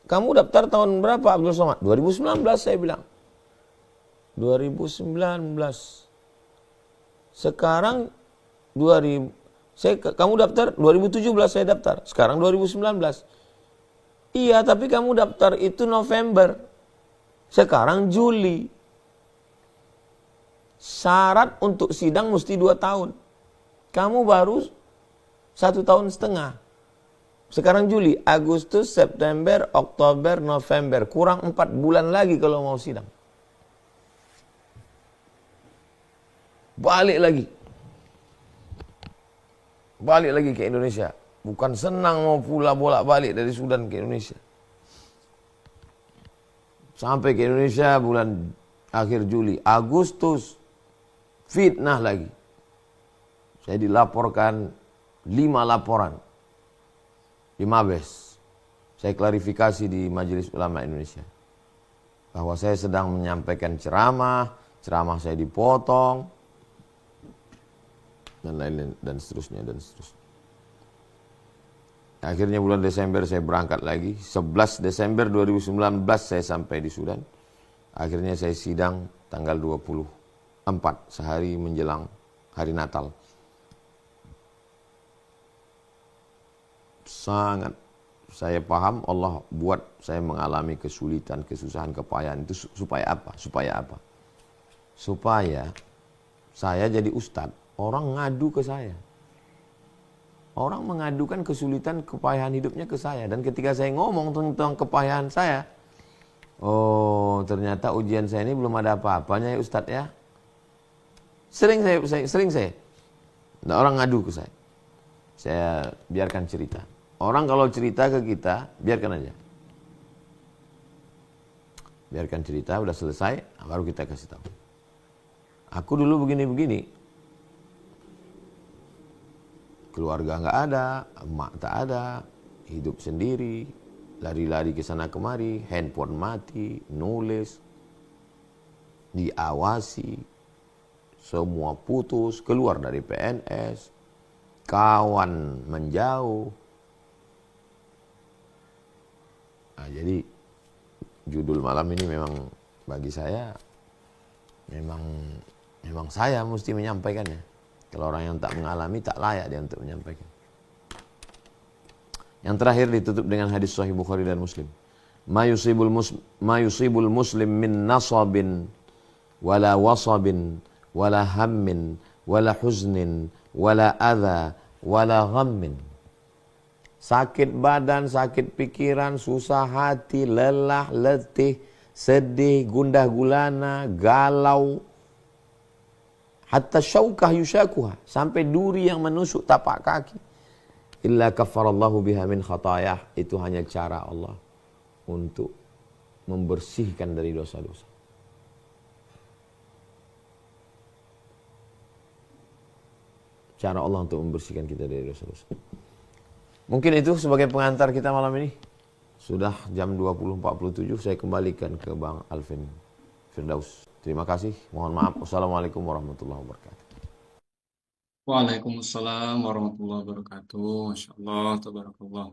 kamu daftar tahun berapa Abdul Somad? 2019 saya bilang. 2019. Sekarang 2000. Kamu daftar 2017 saya daftar. Sekarang 2019. Iya, tapi kamu daftar itu November. Sekarang Juli. Syarat untuk sidang mesti 2 tahun. Kamu baru 1,5 tahun. Sekarang Juli, Agustus, September, Oktober, November. Kurang 4 bulan lagi kalau mau sidang. Balik lagi ke Indonesia. Bukan senang mau pula bolak-balik dari Sudan ke Indonesia. Sampai ke Indonesia bulan akhir Juli. Agustus, fitnah lagi. Saya dilaporkan 5 laporan di Mabes. Saya klarifikasi di Majelis Ulama Indonesia. Bahwa saya sedang menyampaikan ceramah saya dipotong, dan lain-lain, dan seterusnya. Akhirnya bulan Desember saya berangkat lagi. 11 Desember 2019 saya sampai di Sudan. Akhirnya saya sidang tanggal 24, sehari menjelang hari Natal. Sangat saya paham Allah buat saya mengalami kesulitan, kesusahan, kepayahan itu supaya apa? Supaya saya jadi ustadz, orang ngadu ke saya. Orang mengadukan kesulitan, kepayahan hidupnya ke saya. Dan ketika saya ngomong tentang kepayahan saya, oh ternyata ujian saya ini belum ada apa-apanya ya Ustadz ya. Sering saya. Nah, orang ngadu ke saya. Saya biarkan cerita. Orang kalau cerita ke kita, biarkan aja. Biarkan cerita, udah selesai, baru kita kasih tahu. Aku dulu begini-begini. Keluarga nggak ada, emak tak ada, hidup sendiri, lari-lari ke sana kemari, handphone mati, nulis, diawasi, semua putus, keluar dari PNS, kawan menjauh. Nah, jadi judul malam ini memang bagi saya, memang saya mesti menyampaikannya. Kalau orang yang tak mengalami, tak layak dia untuk menyampaikan. Yang terakhir ditutup dengan hadis Sahih Bukhari dan Muslim. Ma yusibul muslim min nasabin, wala wasabin, wala hammin, wala huznin, wala adha, wala ghammin. Sakit badan, sakit pikiran, susah hati, lelah, letih, sedih, gundah gulana, galau, hatta syaukah yushakuha, sampai duri yang menusuk tapak kaki. Illa kafarallahu biha min khatayah, itu hanya cara Allah untuk membersihkan dari dosa-dosa. Cara Allah untuk membersihkan kita dari dosa-dosa. Mungkin itu sebagai pengantar kita malam ini. Sudah jam 20.47, saya kembalikan ke Bang Alvin Firdaus. Terima kasih, mohon maaf. Wassalamualaikum warahmatullahi wabarakatuh. Waalaikumsalam warahmatullahi wabarakatuh. Masya Allah, tabarakallah.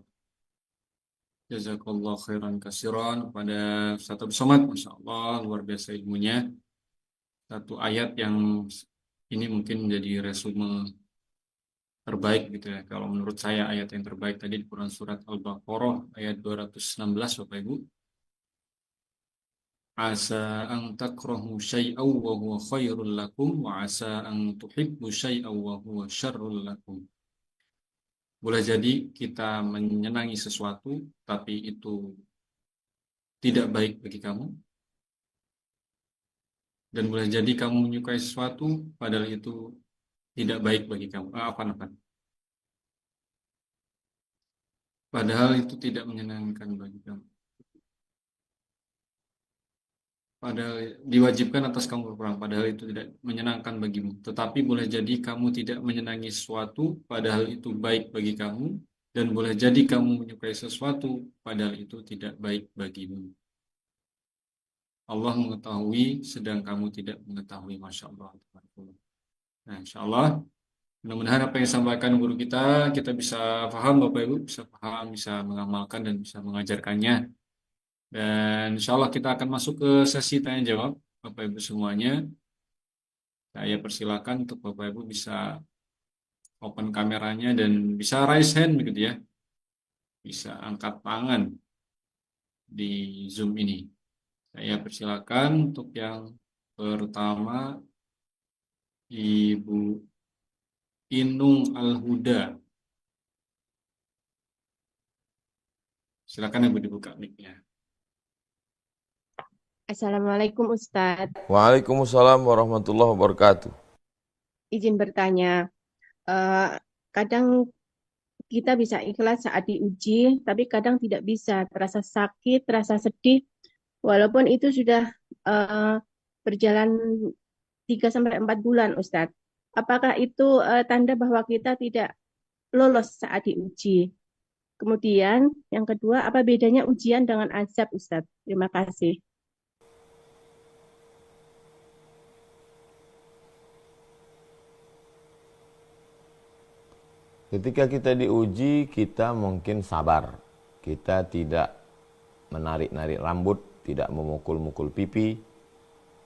Jazakallah khairan kasiran kepada Ustaz Abdul Somad. Masya Allah, luar biasa ilmunya. Satu ayat yang ini mungkin menjadi resume terbaik gitu ya. Kalau menurut saya ayat yang terbaik tadi di Quran Surat Al-Baqarah ayat 216 Bapak Ibu. Asa an takrahu syai'aw wa huwa khairul lakum wa asa an tuhibbu syai'aw wa huwa syarrul lakum. Boleh jadi kita menyenangi sesuatu tapi itu tidak baik bagi kamu, dan boleh jadi kamu menyukai sesuatu padahal itu tidak baik bagi kamu. Apa? Padahal itu tidak menyenangkan bagi kamu. Padahal diwajibkan atas kamu berperang, padahal itu tidak menyenangkan bagimu. Tetapi boleh jadi kamu tidak menyenangi sesuatu, padahal itu baik bagi kamu. Dan boleh jadi kamu menyukai sesuatu, padahal itu tidak baik bagimu. Allah mengetahui, sedang kamu tidak mengetahui. Masya Allah. Nah, insya Allah, mudah-mudahan apa yang disampaikan guru kita bisa paham Bapak Ibu, bisa paham, bisa mengamalkan, dan bisa mengajarkannya. Dan insya Allah kita akan masuk ke sesi tanya jawab Bapak Ibu semuanya. Saya persilakan untuk Bapak Ibu bisa open kameranya dan bisa raise hand begitu ya. Bisa angkat tangan di Zoom ini. Saya persilakan untuk yang pertama Ibu Inung Al-Huda. Silakan Ibu dibuka mic-nya. Assalamualaikum Ustadz. Waalaikumsalam warahmatullahi wabarakatuh. Izin bertanya, eh, kadang kita bisa ikhlas saat diuji, tapi kadang tidak bisa, terasa sakit, terasa sedih, walaupun itu sudah eh, berjalan 3 sampai 4 bulan, Ustadz. Apakah itu tanda bahwa kita tidak lolos saat diuji? Kemudian yang kedua, apa bedanya ujian dengan azab, Ustadz? Terima kasih. Ketika kita diuji, kita mungkin sabar. Kita tidak menarik-narik rambut, tidak memukul-mukul pipi,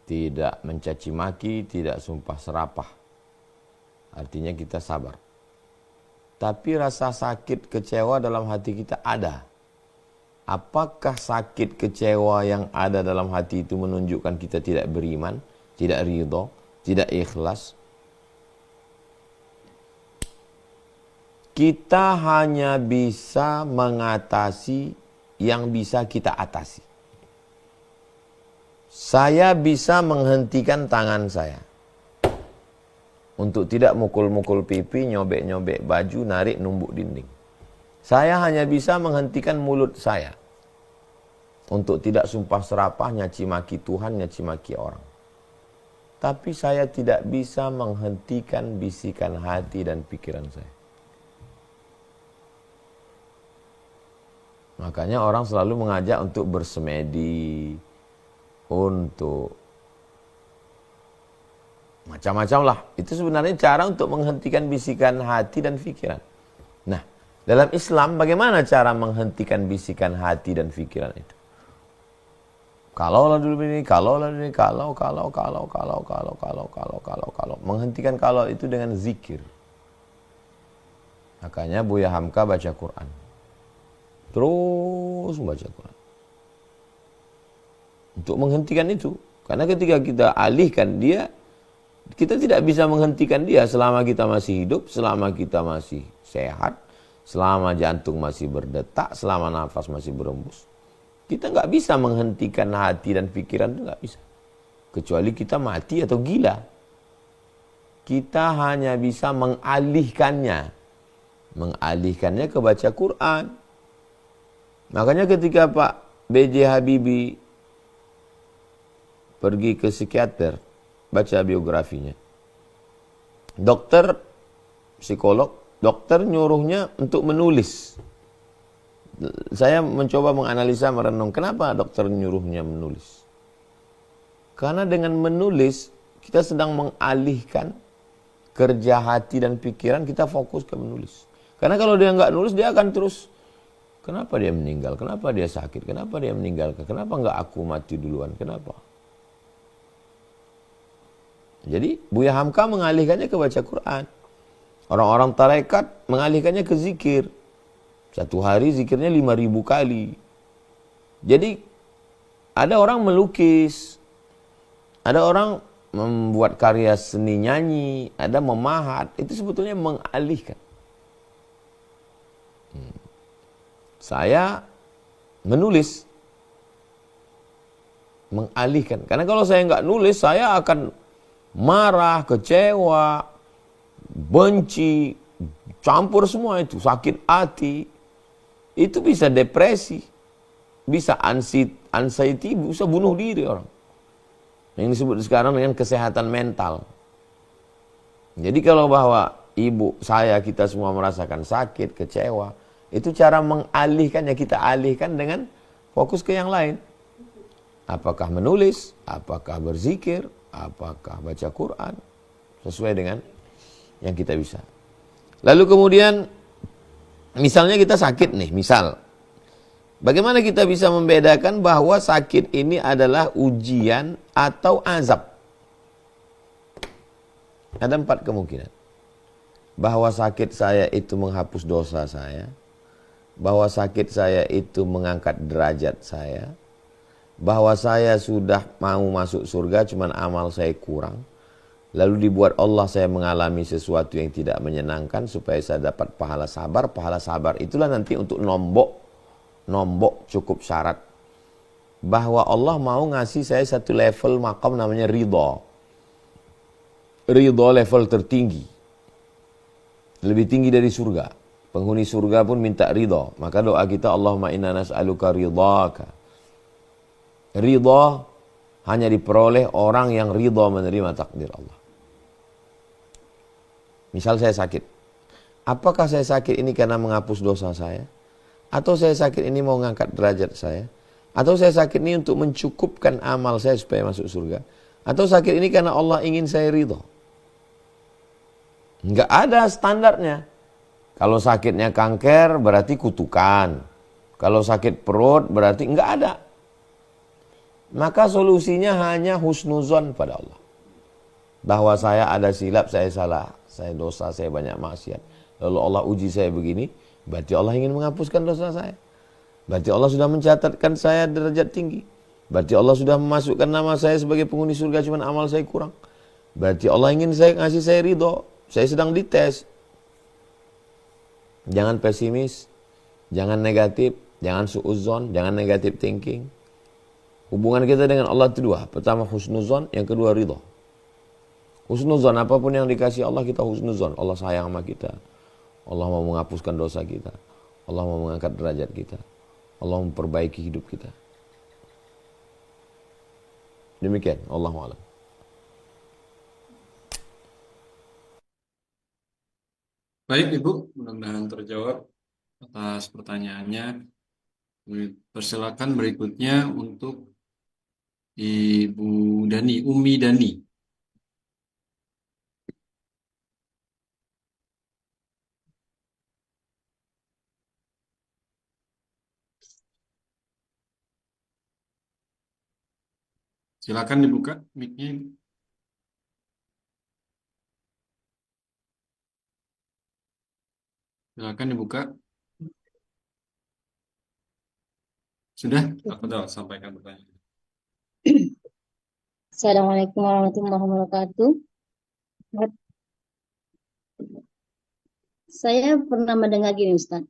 tidak mencaci maki, tidak sumpah serapah. Artinya kita sabar. Tapi rasa sakit kecewa dalam hati kita ada. Apakah sakit kecewa yang ada dalam hati itu menunjukkan kita tidak beriman, tidak ridho, tidak ikhlas? Kita hanya bisa mengatasi yang bisa kita atasi. Saya bisa menghentikan tangan saya untuk tidak mukul-mukul pipi, nyobek-nyobek baju, narik numbuk dinding. Saya hanya bisa menghentikan mulut saya untuk tidak sumpah serapah, nyaci maki Tuhan, nyaci maki orang. Tapi saya tidak bisa menghentikan bisikan hati dan pikiran saya. Makanya orang selalu mengajak untuk bersemedi, untuk macam-macam lah. Itu sebenarnya cara untuk menghentikan bisikan hati dan pikiran. Nah, dalam Islam bagaimana cara menghentikan bisikan hati dan pikiran itu? Kalaulah dulu ini, kalaulah ini, kalau. Menghentikan kalau itu dengan zikir. Makanya Buya Hamka baca Quran. Terus membaca Quran. Untuk menghentikan itu. Karena ketika kita alihkan dia, kita tidak bisa menghentikan dia selama kita masih hidup, selama kita masih sehat, selama jantung masih berdetak, selama nafas masih berembus. Kita nggak bisa menghentikan hati dan pikiran, itu nggak bisa. Kecuali kita mati atau gila. Kita hanya bisa mengalihkannya. Mengalihkannya ke baca Quran. Makanya ketika Pak B.J. Habibie pergi ke psikiater, baca biografinya. Dokter, psikolog, dokter nyuruhnya untuk menulis. Saya mencoba menganalisa, merenung, kenapa dokter nyuruhnya menulis? Karena dengan menulis, kita sedang mengalihkan kerja hati dan pikiran, kita fokus ke menulis. Karena kalau dia nggak nulis, dia akan terus Kenapa dia meninggal? Kenapa dia sakit? Kenapa dia meninggalkan? Kenapa nggak aku mati duluan? Kenapa? Jadi Buya Hamka mengalihkannya ke baca Quran. Orang-orang tarekat mengalihkannya ke zikir. Satu hari zikirnya 5.000 kali. Jadi ada orang melukis, ada orang membuat karya seni nyanyi, ada memahat. Itu sebetulnya mengalihkan. Saya menulis, mengalihkan. Karena kalau saya nggak nulis, saya akan marah, kecewa, benci, campur semua itu, sakit hati. Itu bisa depresi, bisa anxiety, bisa bunuh diri orang. Yang disebut sekarang dengan kesehatan mental. Jadi kalau bahwa ibu, saya, kita semua merasakan sakit, kecewa, itu cara mengalihkannya, kita alihkan dengan fokus ke yang lain. Apakah menulis, apakah berzikir, apakah baca Quran, sesuai dengan yang kita bisa. Lalu kemudian, misalnya kita sakit nih, misal. Bagaimana kita bisa membedakan bahwa sakit ini adalah ujian atau azab? Ada 4 kemungkinan. Bahwa sakit saya itu menghapus dosa saya. Bahwa sakit saya itu mengangkat derajat saya. Bahwa saya sudah mau masuk surga, cuman amal saya kurang. Lalu dibuat Allah saya mengalami sesuatu yang tidak menyenangkan supaya saya dapat pahala sabar. Pahala sabar itulah nanti untuk nombok cukup syarat bahwa Allah mau ngasih saya satu level maqam namanya ridha. Ridha level tertinggi, lebih tinggi dari surga. Penghuni surga pun minta ridha. Maka doa kita, Allahumma inna nas'aluka ridhaka. Ridha hanya diperoleh orang yang ridha menerima takdir Allah. Misal saya sakit, apakah saya sakit ini karena menghapus dosa saya? Atau saya sakit ini mau mengangkat derajat saya? Atau saya sakit ini untuk mencukupkan amal saya supaya masuk surga? Atau sakit ini karena Allah ingin saya ridho? Enggak ada standarnya. Kalau sakitnya kanker berarti kutukan. Kalau sakit perut berarti enggak ada. Maka solusinya hanya husnuzon pada Allah. Bahwa saya ada silap, saya salah, saya dosa, saya banyak maksiat. Lalu Allah uji saya begini, berarti Allah ingin menghapuskan dosa saya. Berarti Allah sudah mencatatkan saya derajat tinggi. Berarti Allah sudah memasukkan nama saya sebagai penghuni surga, cuman amal saya kurang. Berarti Allah ingin saya ngasih saya ridho. Saya sedang dites. Jangan pesimis, jangan negatif, jangan suudzon, jangan negative thinking. Hubungan kita dengan Allah itu 2. Pertama husnuzon, yang kedua ridho. Husnuzon, apapun yang dikasih Allah kita husnuzon. Allah sayang sama kita. Allah mau menghapuskan dosa kita. Allah mau mengangkat derajat kita. Allah memperbaiki hidup kita. Demikian, Allahu a'lam. Baik Ibu, mudah-mudahan terjawab atas pertanyaannya. Persilakan berikutnya untuk Ibu Dani, Umi Dani. Silakan dibuka mic-nya. Silakan dibuka. Sudah? Aku tahu, sampaikan pertanyaan. Assalamualaikum warahmatullahi wabarakatuh. Saya pernah mendengar gini Ustaz.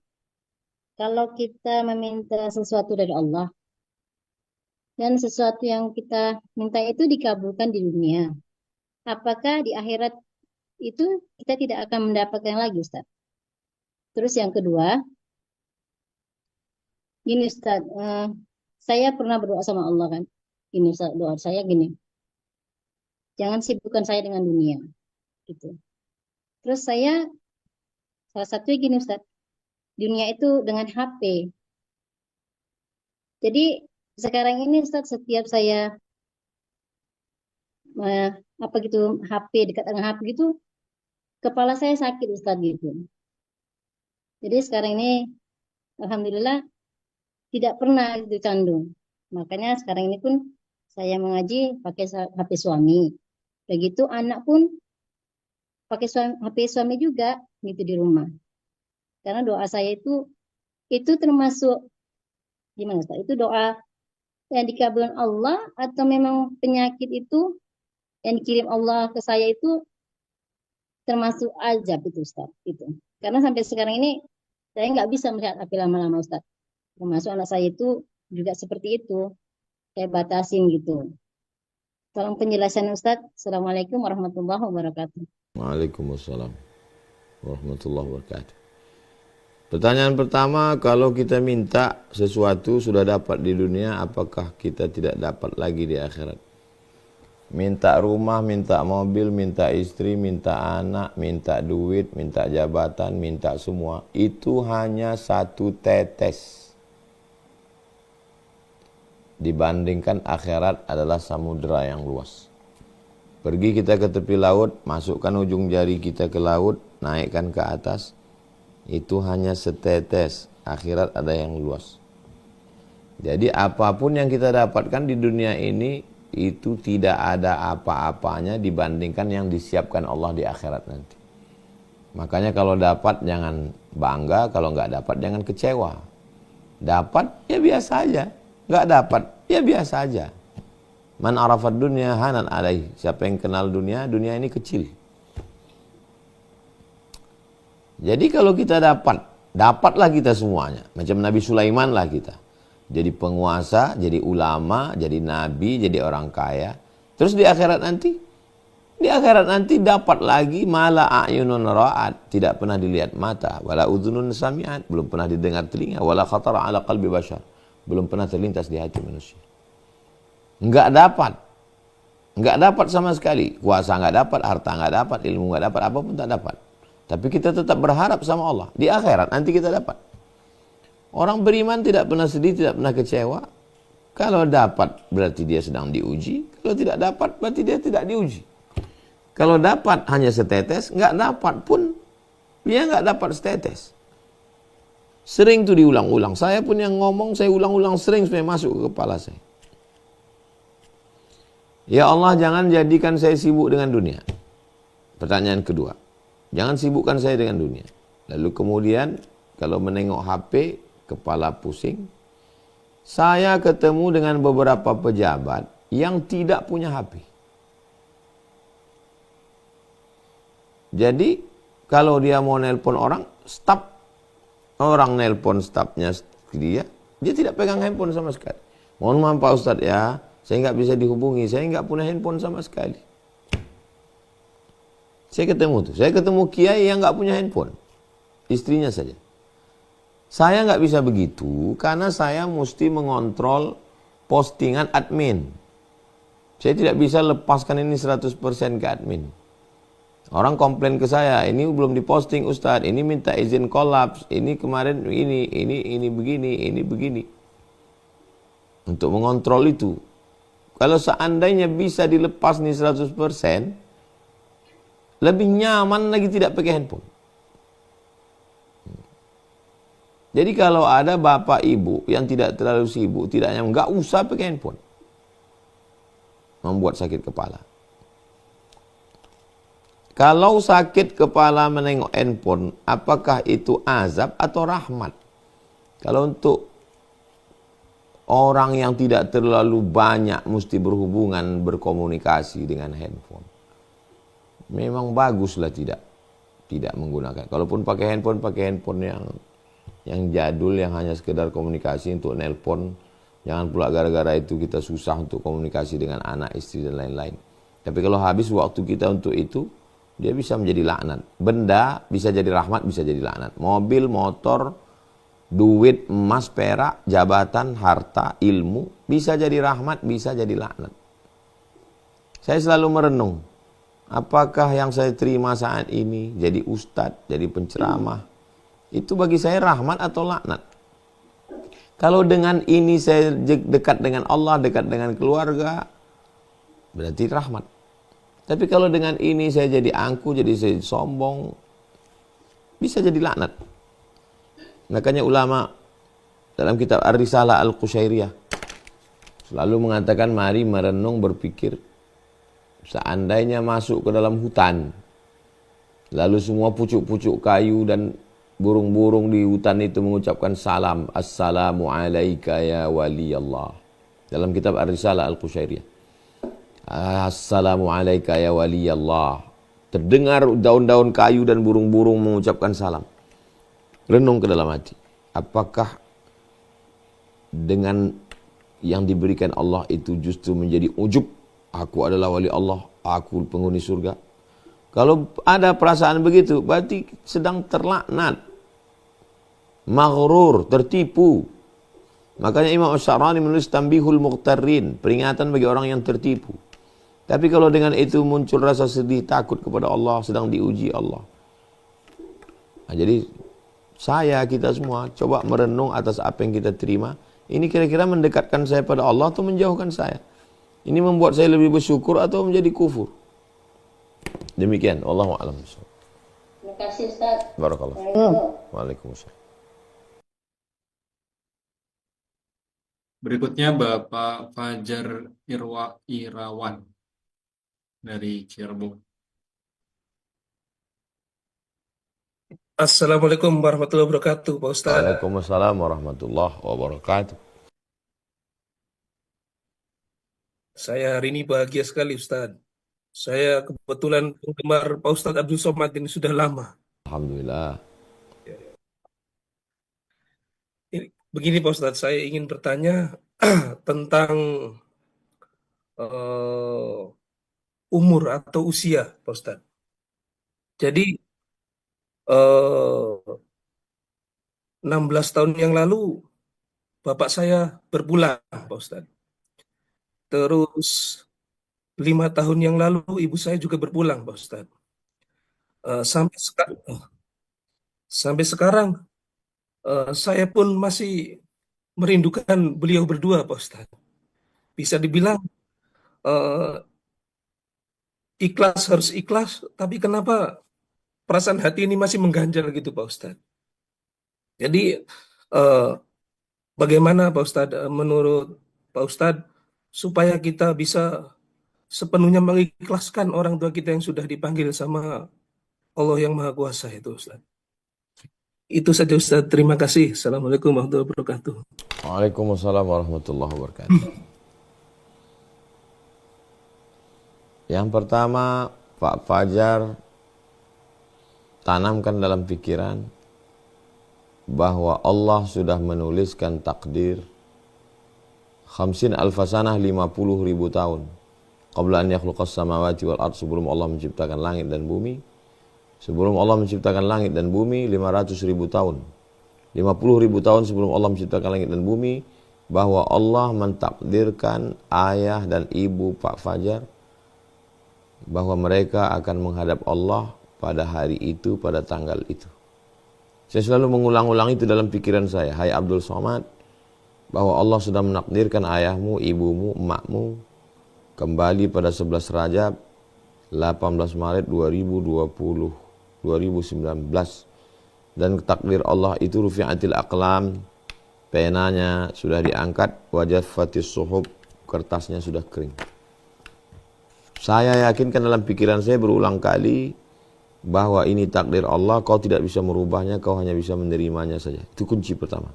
Kalau kita meminta sesuatu dari Allah dan sesuatu yang kita minta itu dikabulkan di dunia, apakah di akhirat itu kita tidak akan mendapatkan lagi Ustaz? Terus yang kedua, gini Ustaz, saya pernah berdoa sama Allah kan. Gini Ustaz, doa saya gini. Jangan sibukkan saya dengan dunia gitu. Terus saya salah satunya gini Ustaz. Dunia itu dengan HP. Jadi sekarang ini Ustaz setiap saya apa gitu HP dekat dengan HP gitu, kepala saya sakit Ustaz gitu. Jadi sekarang ini alhamdulillah tidak pernah itu candu. Makanya sekarang ini pun saya mengaji pakai HP suami. Begitu anak pun pakai HP suami juga gitu di rumah. Karena doa saya itu termasuk gimana Ustaz? Itu doa yang dikabulkan Allah atau memang penyakit itu yang dikirim Allah ke saya itu termasuk azab itu Ustaz itu. Karena sampai sekarang ini saya nggak bisa melihat api lama-lama Ustaz. Termasuk anak saya itu juga seperti itu. Saya batasin gitu. Tolong penjelasan Ustaz. Assalamualaikum warahmatullahi wabarakatuh. Waalaikumsalam warahmatullahi wabarakatuh. Pertanyaan pertama, kalau kita minta sesuatu sudah dapat di dunia, apakah kita tidak dapat lagi di akhirat? Minta rumah, minta mobil, minta istri, minta anak, minta duit, minta jabatan, minta semua. Itu hanya satu tetes. Dibandingkan akhirat adalah samudera yang luas. Pergi kita ke tepi laut, masukkan ujung jari kita ke laut, naikkan ke atas. Itu hanya setetes. Akhirat ada yang luas. Jadi apapun yang kita dapatkan di dunia ini, itu tidak ada apa-apanya dibandingkan yang disiapkan Allah di akhirat nanti. Makanya kalau dapat jangan bangga, kalau nggak dapat jangan kecewa. Dapat ya biasa aja, nggak dapat ya biasa aja. Man arafad dunya hanan alaih. Siapa yang kenal dunia, dunia ini kecil. Jadi kalau kita dapatlah kita semuanya. Macam Nabi Sulaiman lah kita. Jadi penguasa, jadi ulama, jadi nabi, jadi orang kaya. Terus di akhirat nanti? Di akhirat nanti dapat lagi mala a'yunun ra'at. Tidak pernah dilihat mata. Wala udhunun sami'at. Belum pernah didengar telinga. Wala khatara ala qalbi bashar. Belum pernah terlintas di hati manusia. Enggak dapat. Enggak dapat sama sekali. Kuasa enggak dapat, harta enggak dapat, ilmu enggak dapat, apapun tak dapat. Tapi kita tetap berharap sama Allah. Di akhirat nanti kita dapat. Orang beriman tidak pernah sedih, tidak pernah kecewa. Kalau dapat berarti dia sedang diuji. Kalau tidak dapat berarti dia tidak diuji. Kalau dapat hanya setetes, enggak dapat pun dia enggak dapat setetes. Sering tuh diulang-ulang. Saya pun yang ngomong, saya ulang-ulang sering supaya masuk ke kepala saya. Ya Allah, jangan jadikan saya sibuk dengan dunia. Pertanyaan kedua. Jangan sibukkan saya dengan dunia. Lalu kemudian kalau menengok HP, kepala pusing. Saya ketemu dengan beberapa pejabat yang tidak punya HP. Jadi kalau dia mau nelpon orang, staf. Orang nelpon stafnya dia tidak pegang handphone sama sekali. Mohon maaf Pak Ustadz ya, saya nggak bisa dihubungi, saya nggak punya handphone sama sekali. Saya ketemu kiai yang nggak punya handphone, istrinya saja. Saya nggak bisa begitu karena saya mesti mengontrol postingan admin. Saya tidak bisa lepaskan ini 100% ke admin. Orang komplain ke saya, ini belum diposting Ustadz, ini minta izin kolaps, ini kemarin ini begini. Untuk mengontrol itu. Kalau seandainya bisa dilepas nih 100%, lebih nyaman lagi tidak pakai handphone. Jadi kalau ada bapak ibu yang tidak terlalu sibuk, tidak nyaman, nggak usah pakai handphone. Membuat sakit kepala. Kalau sakit kepala menengok handphone, apakah itu azab atau rahmat? Kalau untuk orang yang tidak terlalu banyak mesti berhubungan, berkomunikasi dengan handphone, memang baguslah tidak menggunakan. Kalaupun pakai handphone yang jadul, yang hanya sekedar komunikasi untuk nelpon. Jangan pula gara-gara itu kita susah untuk komunikasi dengan anak, istri dan lain-lain. Tapi kalau habis waktu kita untuk itu, dia bisa menjadi laknat. Benda bisa jadi rahmat, bisa jadi laknat. Mobil, motor, duit, emas, perak, jabatan, harta, ilmu bisa jadi rahmat, bisa jadi laknat. Saya selalu merenung. Apakah yang saya terima saat ini jadi ustadz, jadi penceramah, itu bagi saya rahmat atau laknat? Kalau dengan ini saya dekat dengan Allah, dekat dengan keluarga, berarti rahmat. Tapi kalau dengan ini saya jadi angku, jadi saya sombong, bisa jadi laknat. Makanya ulama dalam kitab Ar-Risalah Al-Qushairiyah selalu mengatakan mari merenung berpikir seandainya masuk ke dalam hutan lalu semua pucuk-pucuk kayu dan burung-burung di hutan itu mengucapkan salam, assalamu alaika ya wali Allah. Dalam kitab Ar-Risalah Al-Qushairiyah, assalamu alaika ya wali Allah. Terdengar daun-daun kayu dan burung-burung mengucapkan salam. Renung ke dalam hati, apakah dengan yang diberikan Allah itu justru menjadi ujub, aku adalah wali Allah, aku penghuni surga? Kalau ada perasaan begitu, berarti sedang terlaknat, maghrur, tertipu. Makanya Imam Asy-Sya'rani menulis Tanbihul Mughtarrin, peringatan bagi orang yang tertipu. Tapi kalau dengan itu muncul rasa sedih, takut kepada Allah, sedang diuji Allah. Nah, jadi kita semua coba merenung atas apa yang kita terima. Ini kira-kira mendekatkan saya pada Allah atau menjauhkan saya? Ini membuat saya lebih bersyukur atau menjadi kufur? Demikian, wallahu a'lam. Terima kasih Ustaz. Barakallah. Assalamualaikum. Waalaikumsalam. Berikutnya Bapak Fajar Irawan dari Cirebon. Assalamualaikum warahmatullahi wabarakatuh, Pak Ustaz. Waalaikumsalam warahmatullahi wabarakatuh. Saya hari ini bahagia sekali, Ustaz. Saya kebetulan penggemar Pak Ustaz Abdul Somad ini sudah lama. Alhamdulillah. Begini Pak Ustaz, saya ingin bertanya tentang umur atau usia, Pak Ustaz. Jadi 16 tahun yang lalu bapak saya berpulang, Pak Ustaz. Terus 5 tahun yang lalu ibu saya juga berpulang, Pak Ustaz. Sampai sekarang saya pun masih merindukan beliau berdua, Pak Ustaz. Bisa dibilang ikhlas harus ikhlas, tapi kenapa perasaan hati ini masih mengganjal gitu, Pak Ustaz. Jadi bagaimana Pak Ustaz, menurut Pak Ustaz, supaya kita bisa sepenuhnya mengikhlaskan orang tua kita yang sudah dipanggil sama Allah yang Maha Kuasa itu, Ustaz. Itu saja, Ustaz. Terima kasih. Assalamualaikum warahmatullahi wabarakatuh. Waalaikumsalam warahmatullahi wabarakatuh. Yang pertama, Pak Fajar tanamkan dalam pikiran bahwa Allah sudah menuliskan takdir 50 alfasanah 50.000 tahun qabla an yakhluqas samawati wal ard, sebelum Allah menciptakan langit dan bumi. Sebelum Allah menciptakan langit dan bumi 500.000 tahun, 50.000 tahun sebelum Allah menciptakan langit dan bumi, bahwa Allah mentakdirkan ayah dan ibu Pak Fajar bahwa mereka akan menghadap Allah pada hari itu, pada tanggal itu. Saya selalu mengulang-ulang itu dalam pikiran saya. Hai Abdul Somad, bahwa Allah sudah menakdirkan ayahmu, ibumu, emakmu kembali pada 11 Rajab 18 Maret 2019, dan takdir Allah itu rufi'atil aqlam, penanya sudah diangkat, wajaffatis suhub, kertasnya sudah kering. Saya yakinkan dalam pikiran saya berulang kali bahwa ini takdir Allah, kau tidak bisa merubahnya, kau hanya bisa menerimanya saja. Itu kunci pertama,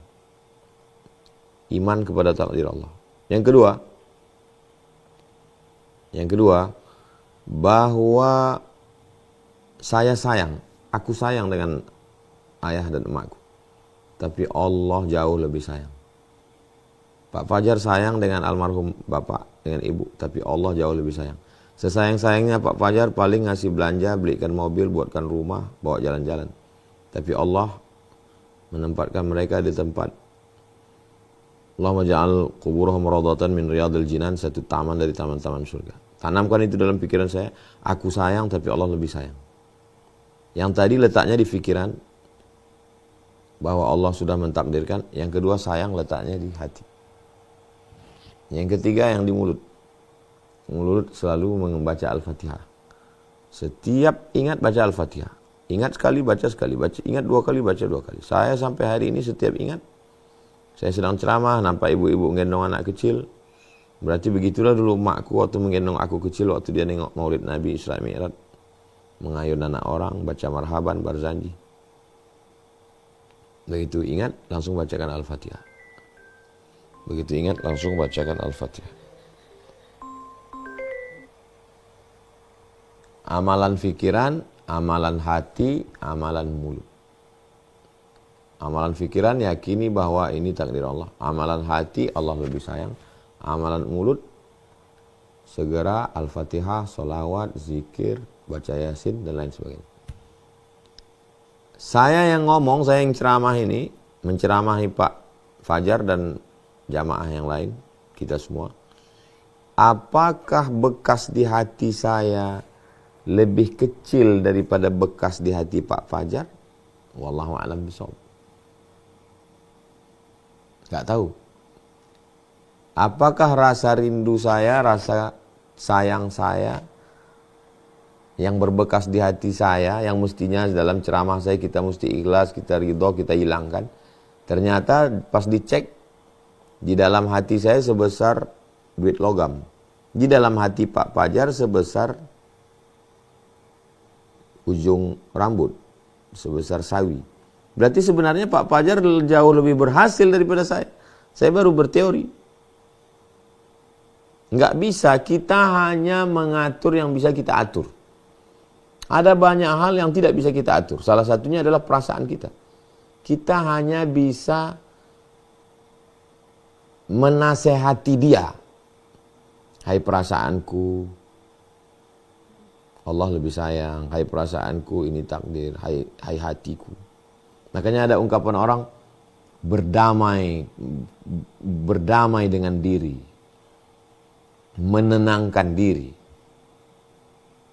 iman kepada takdir Allah. Yang kedua, bahwa aku sayang dengan ayah dan emakku, tapi Allah jauh lebih sayang. Pak Fajar sayang dengan almarhum bapak, dengan ibu, tapi Allah jauh lebih sayang. Sesayang-sayangnya Pak Fajar paling ngasih belanja, belikan mobil, buatkan rumah, bawa jalan-jalan. Tapi Allah menempatkan mereka di tempat, Allahumma ja'al quburahum rawdatan min riyadil jinan, satu taman dari taman-taman surga. Tanamkan itu dalam pikiran saya, aku sayang tapi Allah lebih sayang. Yang tadi letaknya di pikiran bahwa Allah sudah mentakdirkan. Yang kedua, sayang letaknya di hati. Yang ketiga, yang di mulut. Mulut selalu membaca Al-Fatihah. Setiap ingat baca Al-Fatihah. Ingat sekali baca sekali, ingat 2 kali baca 2 kali. Saya sampai hari ini setiap ingat Saya sedang ceramah, nampak ibu-ibu menggendong anak kecil. Berarti begitulah dulu makku waktu menggendong aku kecil, waktu dia nengok maulid Nabi Isra Mi'raj. Mengayun anak orang, baca marhaban, barzanji. Begitu ingat, langsung bacakan Al-Fatihah. Begitu ingat, langsung bacakan Al-Fatihah. Amalan fikiran, amalan hati, amalan mulut. Amalan fikiran yakini bahwa ini takdir Allah. Amalan hati Allah lebih sayang. Amalan mulut segera Al-Fatihah, sholawat, zikir, baca Yasin dan lain sebagainya. Saya yang ngomong, saya yang ceramah ini, menceramahi Pak Fajar dan jamaah yang lain, kita semua. Apakah bekas di hati saya lebih kecil daripada bekas di hati Pak Fajar? Wallahu a'lam bishawab. Gak tahu. Apakah rasa rindu saya, rasa sayang saya yang berbekas di hati saya, yang mestinya dalam ceramah saya kita mesti ikhlas, kita ridho, kita hilangkan. Ternyata pas dicek, di dalam hati saya sebesar duit logam. Di dalam hati Pak Fajar sebesar ujung rambut, sebesar sawi. Berarti sebenarnya Pak Fajar jauh lebih berhasil daripada saya. Saya baru berteori. Enggak bisa, kita hanya mengatur yang bisa kita atur. Ada banyak hal yang tidak bisa kita atur. Salah satunya adalah perasaan kita. Kita hanya bisa menasehati dia. Hai perasaanku, Allah lebih sayang. Hai perasaanku, ini takdir. Hai hatiku. Makanya ada ungkapan orang, berdamai dengan diri. Menenangkan diri.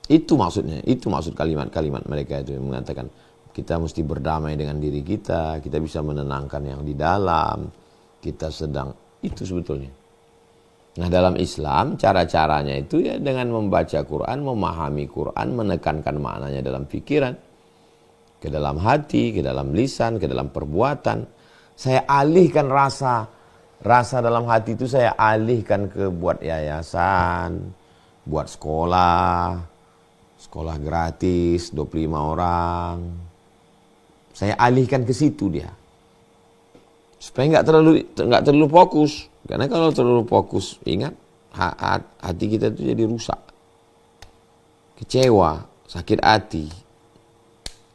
Itu maksudnya, itu maksud kalimat-kalimat mereka itu yang mengatakan kita mesti berdamai dengan diri kita bisa menenangkan yang di dalam, kita sedang, itu sebetulnya. Nah dalam Islam cara-caranya itu ya dengan membaca Quran, memahami Quran, menekankan maknanya dalam pikiran, ke dalam hati, ke dalam lisan, ke dalam perbuatan. Saya alihkan rasa dalam hati itu saya alihkan ke buat yayasan, buat sekolah gratis 25 orang. Saya alihkan ke situ dia. Supaya enggak terlalu fokus. Karena kalau terlalu fokus, ingat hati kita itu jadi rusak. Kecewa, sakit hati.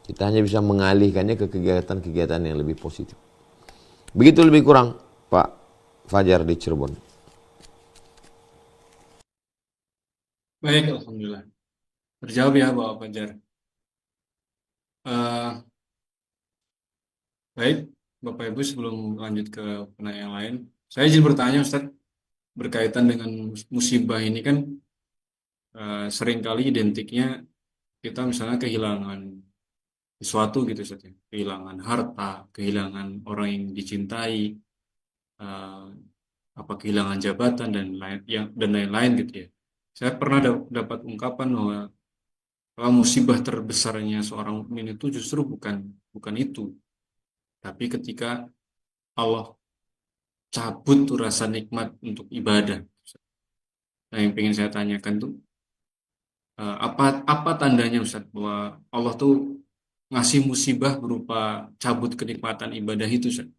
Kita hanya bisa mengalihkannya ke kegiatan-kegiatan yang lebih positif. Begitu lebih kurang Pak Fajar di Cirebon. Baik, alhamdulillah. Terjawab ya Bapak Fajar. Baik, Bapak Ibu sebelum lanjut ke penanya yang lain, saya izin bertanya Ustaz, berkaitan dengan musibah ini kan seringkali identiknya kita misalnya kehilangan sesuatu gitu Ustaz ya. Kehilangan harta, kehilangan orang yang dicintai, kehilangan jabatan dan lain-lain gitu ya. Saya pernah dapat ungkapan bahwa musibah terbesarnya seorang mukmin itu justru bukan itu, tapi ketika Allah cabut tuh rasa nikmat untuk ibadah. Nah, yang pengen saya tanyakan tuh apa tandanya Ustaz bahwa Allah tuh ngasih musibah berupa cabut kenikmatan ibadah itu Ustaz?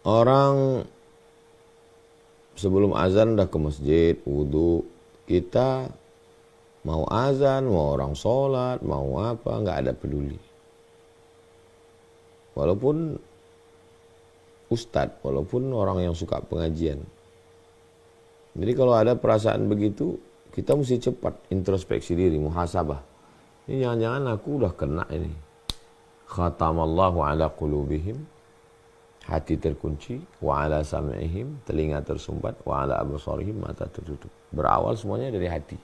Orang sebelum azan udah ke masjid, wudu. Kita mau azan, mau orang sholat, mau apa, nggak ada peduli. Walaupun ustadz, walaupun orang yang suka pengajian. Jadi kalau ada perasaan begitu, kita mesti cepat introspeksi diri, muhasabah. Ini jangan-jangan aku udah kena ini. Khatamallahu ala qulubihim, hati terkunci, wa ala sam'ihim, telinga tersumbat, wa ala absarihim, mata tertutup. Berawal semuanya dari hati.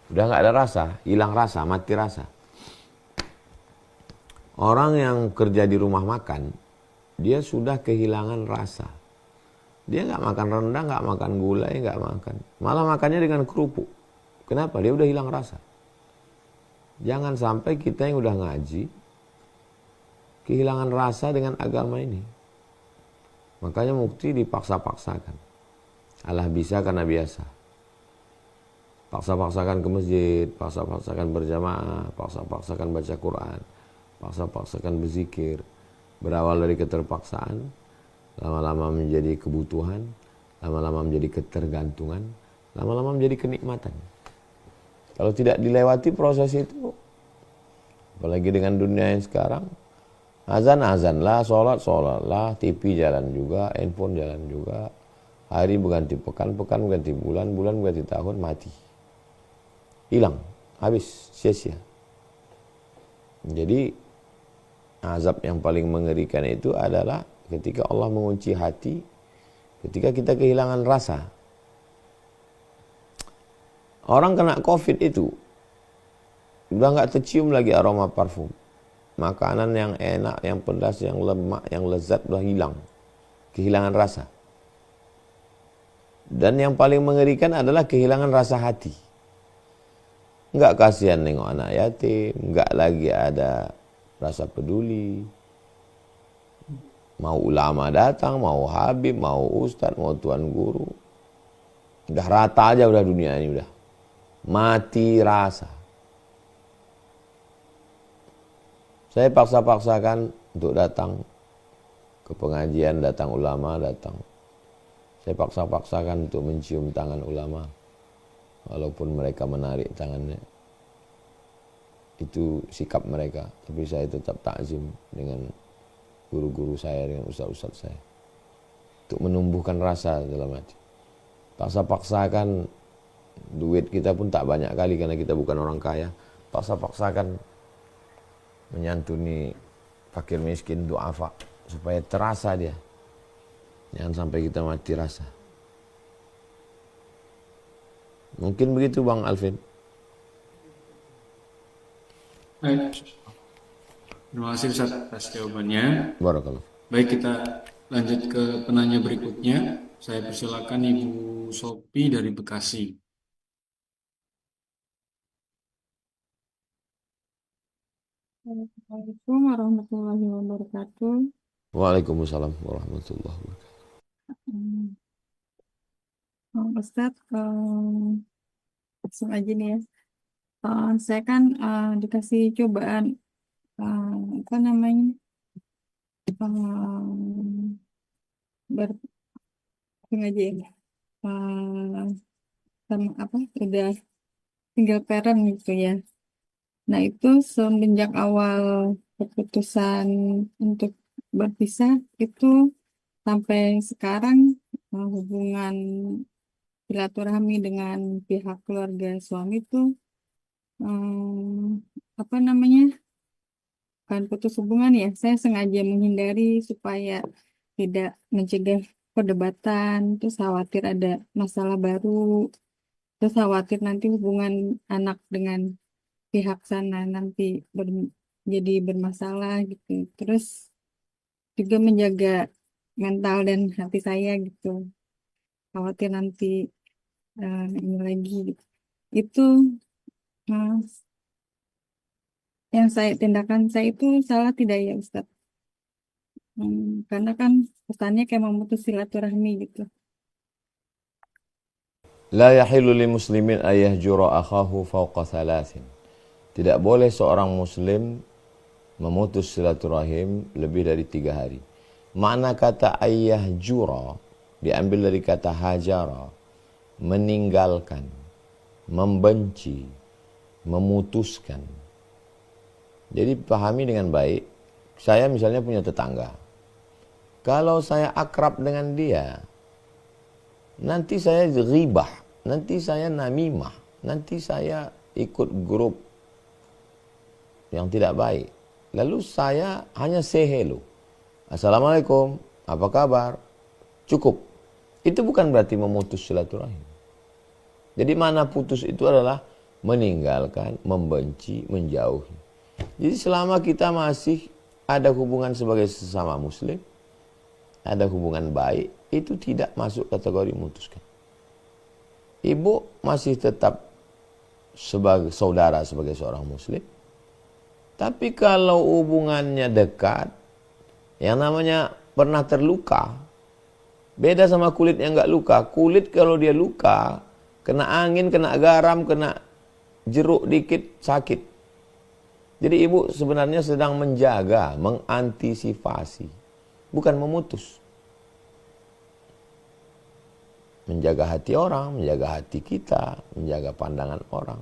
Udah nggak ada rasa, hilang rasa, mati rasa. Orang yang kerja di rumah makan, dia sudah kehilangan rasa. Dia nggak makan rendang, nggak makan gulai, nggak makan. Malah makannya dengan kerupuk. Kenapa? Dia udah hilang rasa. Jangan sampai kita yang udah ngaji, kehilangan rasa dengan agama ini. Makanya mukti dipaksa-paksakan. Allah bisa karena biasa. Paksa-paksakan ke masjid, paksa-paksakan berjamaah, paksa-paksakan baca Quran, paksa-paksakan berzikir. Berawal dari keterpaksaan, lama-lama menjadi kebutuhan, lama-lama menjadi ketergantungan, lama-lama menjadi kenikmatan. Kalau tidak dilewati proses itu, apalagi dengan dunia yang sekarang, azan lah, sholat lah, TV jalan juga, handphone jalan juga, hari berganti pekan, pekan berganti bulan, bulan berganti tahun, mati, hilang, habis, sia-sia. Jadi azab yang paling mengerikan itu adalah ketika Allah mengunci hati, ketika kita kehilangan rasa. Orang kena COVID itu udah nggak tercium lagi aroma parfum. Makanan yang enak, yang pedas, yang lemak, yang lezat udah hilang. Kehilangan rasa. Dan yang paling mengerikan adalah kehilangan rasa hati. Nggak kasihan nengok anak yatim, nggak lagi ada rasa peduli. Mau ulama datang, mau habib, mau ustadz, mau tuan guru. Udah rata aja udah dunia ini udah. Mati rasa. Saya paksa-paksakan untuk datang ke pengajian, datang ulama, datang. Saya paksa-paksakan untuk mencium tangan ulama. Walaupun mereka menarik tangannya. Itu sikap mereka. Tapi saya tetap takzim dengan guru-guru saya, dengan ustaz-ustaz saya. Untuk menumbuhkan rasa dalam hati. Paksa-paksakan, duit kita pun tak banyak kali karena kita bukan orang kaya. Paksa-paksakan menyantuni fakir miskin, duafa, supaya terasa dia. Jangan sampai kita mati rasa. Mungkin begitu Bang Alvin. Baik. Terima kasih Ustaz atas jawabannya. Barakallah. Baik, kita lanjut ke penanya berikutnya. Saya persilakan Ibu Sopi dari Bekasi. Assalamualaikum warahmatullahi wabarakatuh. Waalaikumsalam warahmatullahi wabarakatuh. Ustadz, langsung aja nih ya. Saya kan dikasih cobaan apa namanya ngaji ya. Sama apa udah tinggal parent gitu ya. Nah itu semenjak awal keputusan untuk berpisah itu sampai sekarang hubungan silaturahmi dengan pihak keluarga suami itu apa namanya kan putus hubungan ya. Saya sengaja menghindari supaya tidak mencegah perdebatan, terus khawatir ada masalah baru, terus khawatir nanti hubungan anak dengan pihak sana nanti jadi bermasalah gitu. Terus juga menjaga mental dan hati saya gitu. Khawatir nanti ini lagi gitu. Itu yang tindakan saya itu salah tidak ya Ustadz? Karena kan pesannya kayak memutus silaturahmi gitu. La yahillu li muslimin ayyahjura akhahu fawqa thalathin. Tidak boleh seorang muslim memutus silaturahim lebih dari 3 hari. Makna kata ayyahjura diambil dari kata hajara, meninggalkan, membenci, memutuskan. Jadi pahami dengan baik. Saya misalnya punya tetangga. Kalau saya akrab dengan dia, nanti saya ghibah, nanti saya namimah, nanti saya ikut grup yang tidak baik. Lalu saya hanya say hello. Assalamualaikum, apa kabar? Cukup. Itu bukan berarti memutus silaturahim. Jadi mana putus itu adalah meninggalkan, membenci, menjauhi. Jadi selama kita masih ada hubungan sebagai sesama muslim, ada hubungan baik, itu tidak masuk kategori memutuskan. Ibu masih tetap sebagai saudara sebagai seorang muslim. Tapi kalau hubungannya dekat, Yang namanya pernah terluka, beda sama kulit yang nggak luka. Kulit kalau dia luka, kena angin, kena garam, kena jeruk dikit, sakit. Jadi ibu sebenarnya sedang menjaga, mengantisipasi, bukan memutus. Menjaga hati orang, menjaga hati kita, menjaga pandangan orang.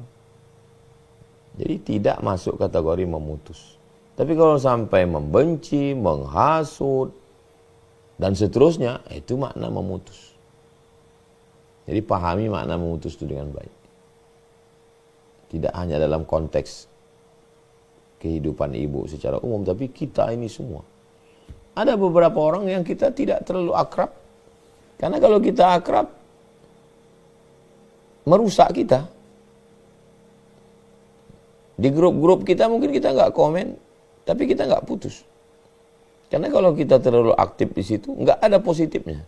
Jadi tidak masuk kategori memutus. Tapi kalau sampai membenci, menghasut, dan seterusnya, itu makna memutus. Jadi pahami makna memutus itu dengan baik. Tidak hanya dalam konteks kehidupan ibu secara umum, tapi kita ini semua. Ada beberapa orang yang kita tidak terlalu akrab. Karena kalau kita akrab, merusak kita. Di grup-grup kita mungkin kita nggak komen, tapi kita nggak putus. Karena kalau kita terlalu aktif di situ, nggak ada positifnya.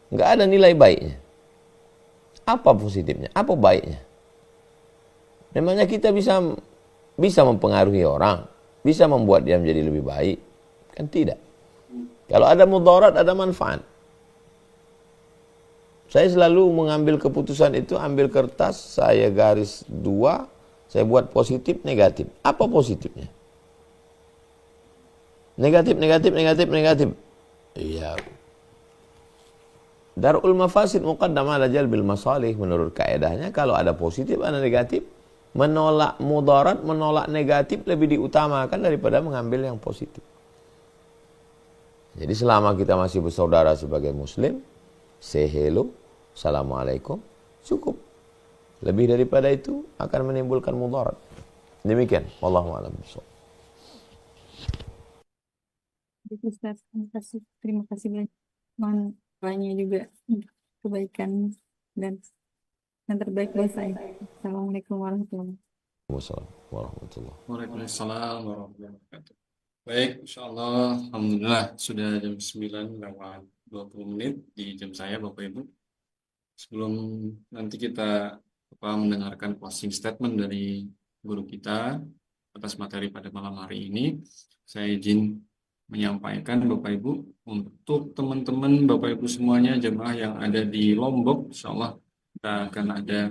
Nggak ada nilai baiknya. Apa positifnya? Apa baiknya? Memangnya kita bisa mempengaruhi orang, bisa membuat dia menjadi lebih baik? Kan tidak. Kalau ada mudarat, ada manfaat. Saya selalu mengambil keputusan itu, ambil kertas, saya garis 2, saya buat positif, negatif. Apa positifnya? Negatif, negatif, negatif, negatif. Iya. Darul mafasid muqaddam ala jalbil masalih. Menurut kaedahnya, kalau ada positif, ada negatif. Menolak mudarat, menolak negatif lebih diutamakan daripada mengambil yang positif. Jadi selama kita masih bersaudara sebagai muslim, say hello, assalamualaikum, cukup. Lebih daripada itu akan menimbulkan mudarat. Demikian, wallahu a'lam bishawab. Ustaz, terima kasih banyak. Mohon doanya juga untuk kebaikan dan yang terbaik buat saya. Assalamualaikum warahmatullahi Wassalamualaikum warahmatullahi. Waalaikumsalam warahmatullahi wabarakatuh. Baik, insyaallah, alhamdulillah sudah jam 9 lewat 20 menit di jam saya, Bapak Ibu. Sebelum nanti kita mendengarkan closing statement dari guru kita atas materi pada malam hari ini, saya izin menyampaikan Bapak Ibu, untuk teman-teman Bapak Ibu semuanya jemaah yang ada di Lombok, insyaallah kita akan ada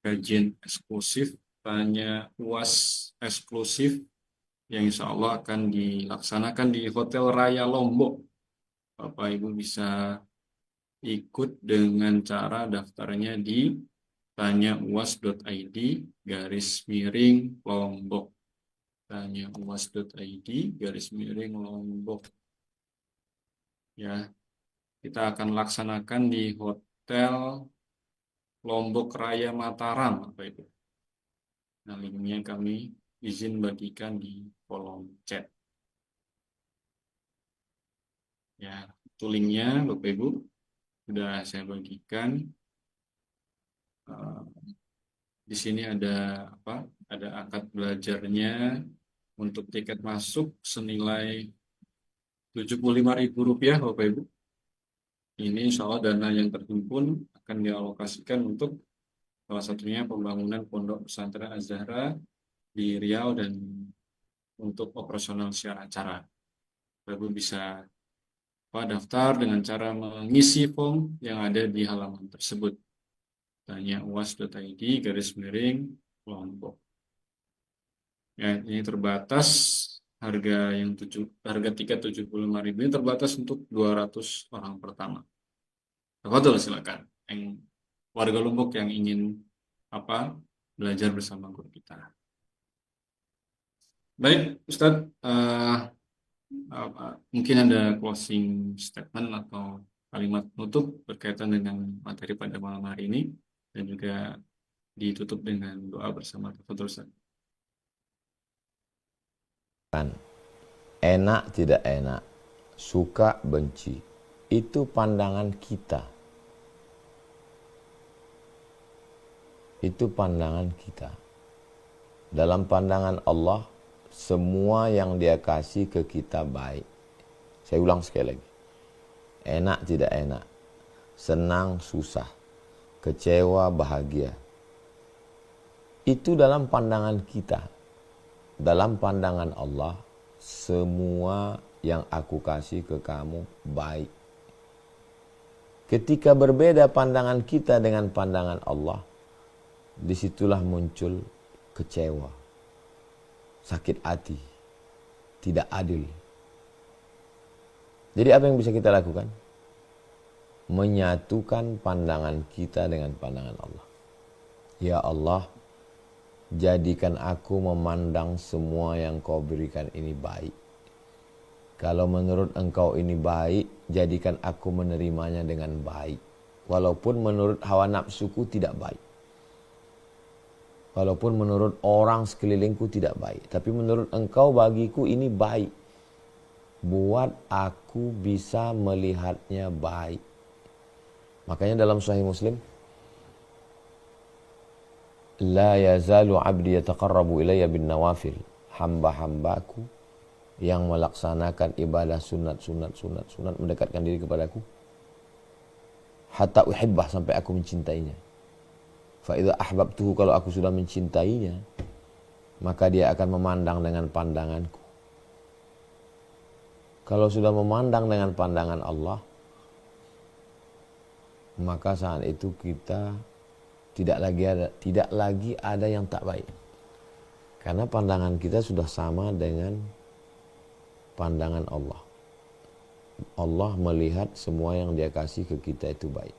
kajian eksklusif, tanya UAS eksklusif yang insya Allah akan dilaksanakan di Hotel Raya Lombok. Bapak Ibu bisa ikut dengan cara daftarnya di tanyauas.id/Lombok. tanyauas.id/Lombok. Ya, kita akan laksanakan di Hotel Lombok Raya Mataram, Bapak Ibu. Nah, linknya kami izin bagikan di kolom chat. Ya, itu linknya, Bapak Ibu. Sudah saya bagikan. Di sini ada Ada akad belajarnya untuk tiket masuk senilai Rp75.000, Bapak Ibu. Ini insya Allah dana yang terhimpun akan dialokasikan untuk salah satunya pembangunan Pondok Pesantren Az-Zahra di Riau dan untuk operasional siar acara. Bapak Ibu bisa daftar dengan cara mengisi form yang ada di halaman tersebut. Tanya uas.id/Lombok. Ya, ini terbatas harga tiket 75.000 ini terbatas untuk 200 orang pertama. Tafadhol silakan yang warga Lombok yang ingin belajar bersama guru kita. Baik, Ustadz, mungkin ada closing statement atau kalimat penutup berkaitan dengan materi pada malam hari ini dan juga ditutup dengan doa bersama. Tafadhol, Ustadz. Enak tidak enak, suka benci, itu pandangan kita. Itu pandangan kita. Dalam pandangan Allah, semua yang Dia kasih ke kita baik. Saya ulang sekali lagi. Enak tidak enak, senang susah, kecewa bahagia. Itu dalam pandangan kita. Dalam pandangan Allah, semua yang aku kasih ke kamu baik. Ketika berbeda pandangan kita dengan pandangan Allah, disitulah muncul kecewa, sakit hati, tidak adil. Jadi apa yang bisa kita lakukan? Menyatukan pandangan kita dengan pandangan Allah. Ya Allah, jadikan aku memandang semua yang kau berikan ini baik. Kalau menurut engkau ini baik, jadikan aku menerimanya dengan baik. Walaupun menurut hawa nafsuku tidak baik. Walaupun menurut orang sekelilingku tidak baik. Tapi menurut engkau bagiku ini baik. Buat aku bisa melihatnya baik. Makanya dalam Sahih Muslim, la yazalu abdi yataqarrabu ilayya bin nawafil. Hamba-hambaku yang melaksanakan ibadah sunat mendekatkan diri kepadaku. Hatta uhibbah, sampai aku mencintainya. Fa idza ahbabtuhu, kalau aku sudah mencintainya, maka dia akan memandang dengan pandanganku. Kalau sudah memandang dengan pandangan Allah, maka saat itu kita tidak lagi ada yang tak baik. Karena pandangan kita sudah sama dengan pandangan Allah. Allah melihat semua yang dia kasih ke kita itu baik.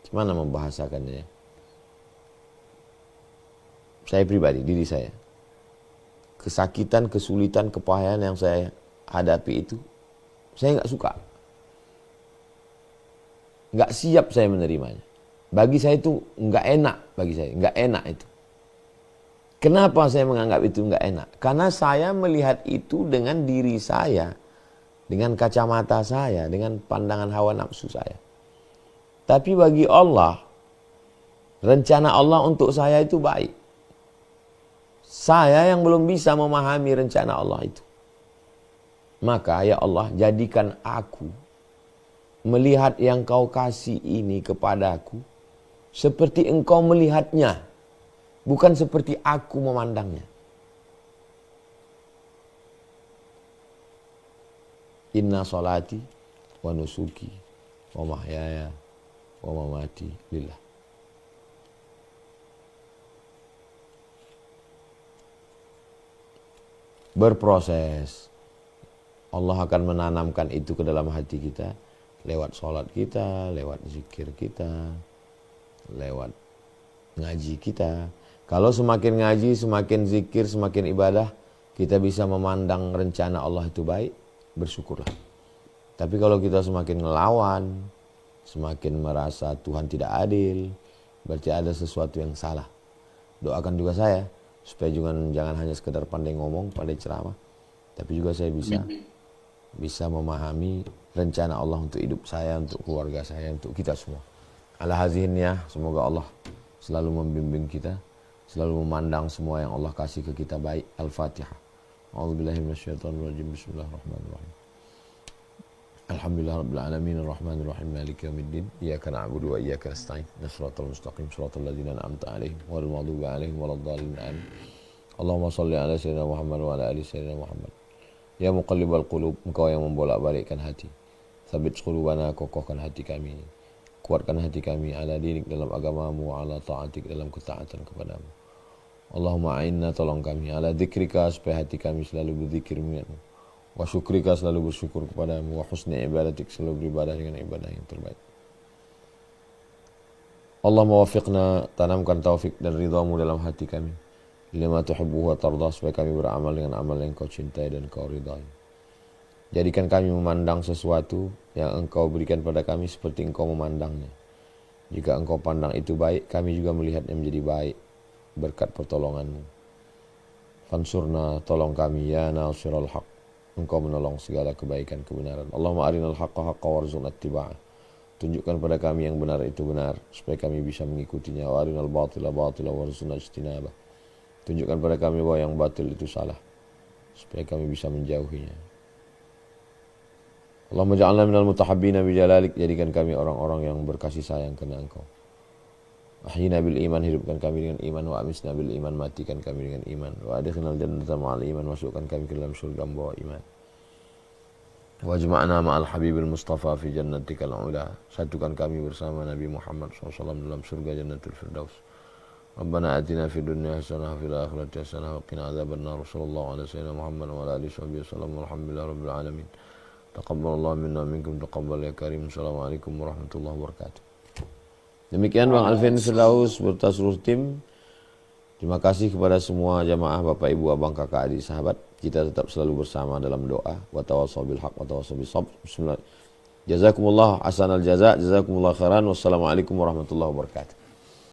Gimana membahasakannya? Saya pribadi, diri saya, kesakitan, kesulitan, kepahian yang saya hadapi itu, saya nggak suka. Nggak siap saya menerimanya. Bagi saya itu nggak enak, nggak enak itu. Kenapa saya menganggap itu nggak enak? Karena saya melihat itu dengan diri saya, dengan kacamata saya, dengan pandangan hawa nafsu saya. Tapi bagi Allah, rencana Allah untuk saya itu baik. Saya yang belum bisa memahami rencana Allah itu. Maka ya Allah, jadikan aku melihat yang kau kasih ini kepadaku seperti engkau melihatnya, bukan seperti aku memandangnya. Inna salati wa nusuki wa mahyaya wa mamati lillah. Berproses. Allah akan menanamkan itu ke dalam hati kita lewat sholat kita, lewat zikir kita, lewat ngaji kita. Kalau semakin ngaji, semakin zikir, semakin ibadah, kita bisa memandang rencana Allah itu baik, bersyukurlah. Tapi kalau kita semakin ngelawan, semakin merasa Tuhan tidak adil, berarti ada sesuatu yang salah. Doakan juga saya, supaya jangan hanya sekedar pandai ngomong, pandai ceramah, tapi juga saya bisa memahami rencana Allah untuk hidup saya, untuk keluarga saya, untuk kita semua. Ala hazinnya, semoga Allah selalu membimbing kita, selalu memandang semua yang Allah kasih ke kita baik. Al-Fatihah. A'udzubillahi minasyaitonirrajim. Bismillahirrahmanirrahim. Alhamdulillahirabbil alamin arrahmanir rahim maliki yaumiddin. Iyyaka na'budu wa iyyaka nasta'in. Shiratal mustaqim shiratal ladzina an'amta 'alaihim ghairil maghdubi 'alaihim waladdallin. Amin. Allahumma shalli ala sayyidina Muhammad wa ala ali sayyidina Muhammad. Ya muqallibal qulub, engkau yang membolak-balikkan hati. Sabit qulubana, kokohkan hati kami. Kuatkan hati kami ala dinik, dalam agamamu, ala ta'atik, dalam ketaatan kepadamu. Allahumma a'inna, tolong kami, ala dzikrika, supaya hati kami selalu berzikir mengingatmu. Wa syukrika, selalu bersyukur kepadamu. Wa husni ibadatik, selalu beribadah dengan ibadah yang terbaik. Allahumma wafiqna, tanamkan taufik dan ridhamu dalam hati kami. Lima tuhibbu wa tardah, supaya kami beramal dengan amal yang kau cintai dan kau ridhai. Jadikan kami memandang sesuatu yang engkau berikan pada kami seperti engkau memandangnya. Jika engkau pandang itu baik, kami juga melihatnya menjadi baik berkat pertolonganmu. Fansurna, tolong kami ya nasiral haq, engkau menolong segala kebaikan kebenaran. Allahumma arinal haqqa haqqa warzuqna ittiba'ah, tunjukkan pada kami yang benar itu benar supaya kami bisa mengikutinya. Wa arinal batila batila warzuqna ijtinabah, tunjukkan pada kami bahwa yang batil itu salah supaya kami bisa menjauhinya. Allahumma ja'alna minal mutahabbina bijalalik, jadikan kami orang-orang yang berkasih sayang karena engkau. Ahyina bil iman, hidupkan kami dengan iman. Wa amisna bil iman, matikan kami dengan iman. Wa adkhilnal jannata ma'al iman, masukkan kami ke dalam surga membawa iman. Wajma'na ma'al habibil mustafa fi jannatikal ula, satukan kami bersama Nabi Muhammad SAW dalam surga Jannatul Firdaus. Rabbana atina fid dunya hasanah wa fil akhirati hasanah wa qina adzabannar. Sallallahu alaihi wasallam Muhammad wa ala alihi wasallam. Walhamdulillahi rabbil alamin. Taqabbalallahu minna wa minkum taqabbal ya karim. Assalamualaikum warahmatullahi wabarakatuh. Demikian Bang Alvin Firdaus berta seluruh tim. Terima kasih kepada semua jamaah, Bapak Ibu, Abang, Kakak, adik, sahabat. Kita tetap selalu bersama dalam doa. Wa tawassaw bil haq wa tawassaw bis sabr. Bismillah. Jazakumullah hasanal jaza, jazakumullah khairan. Wassalamualaikum warahmatullahi wabarakatuh.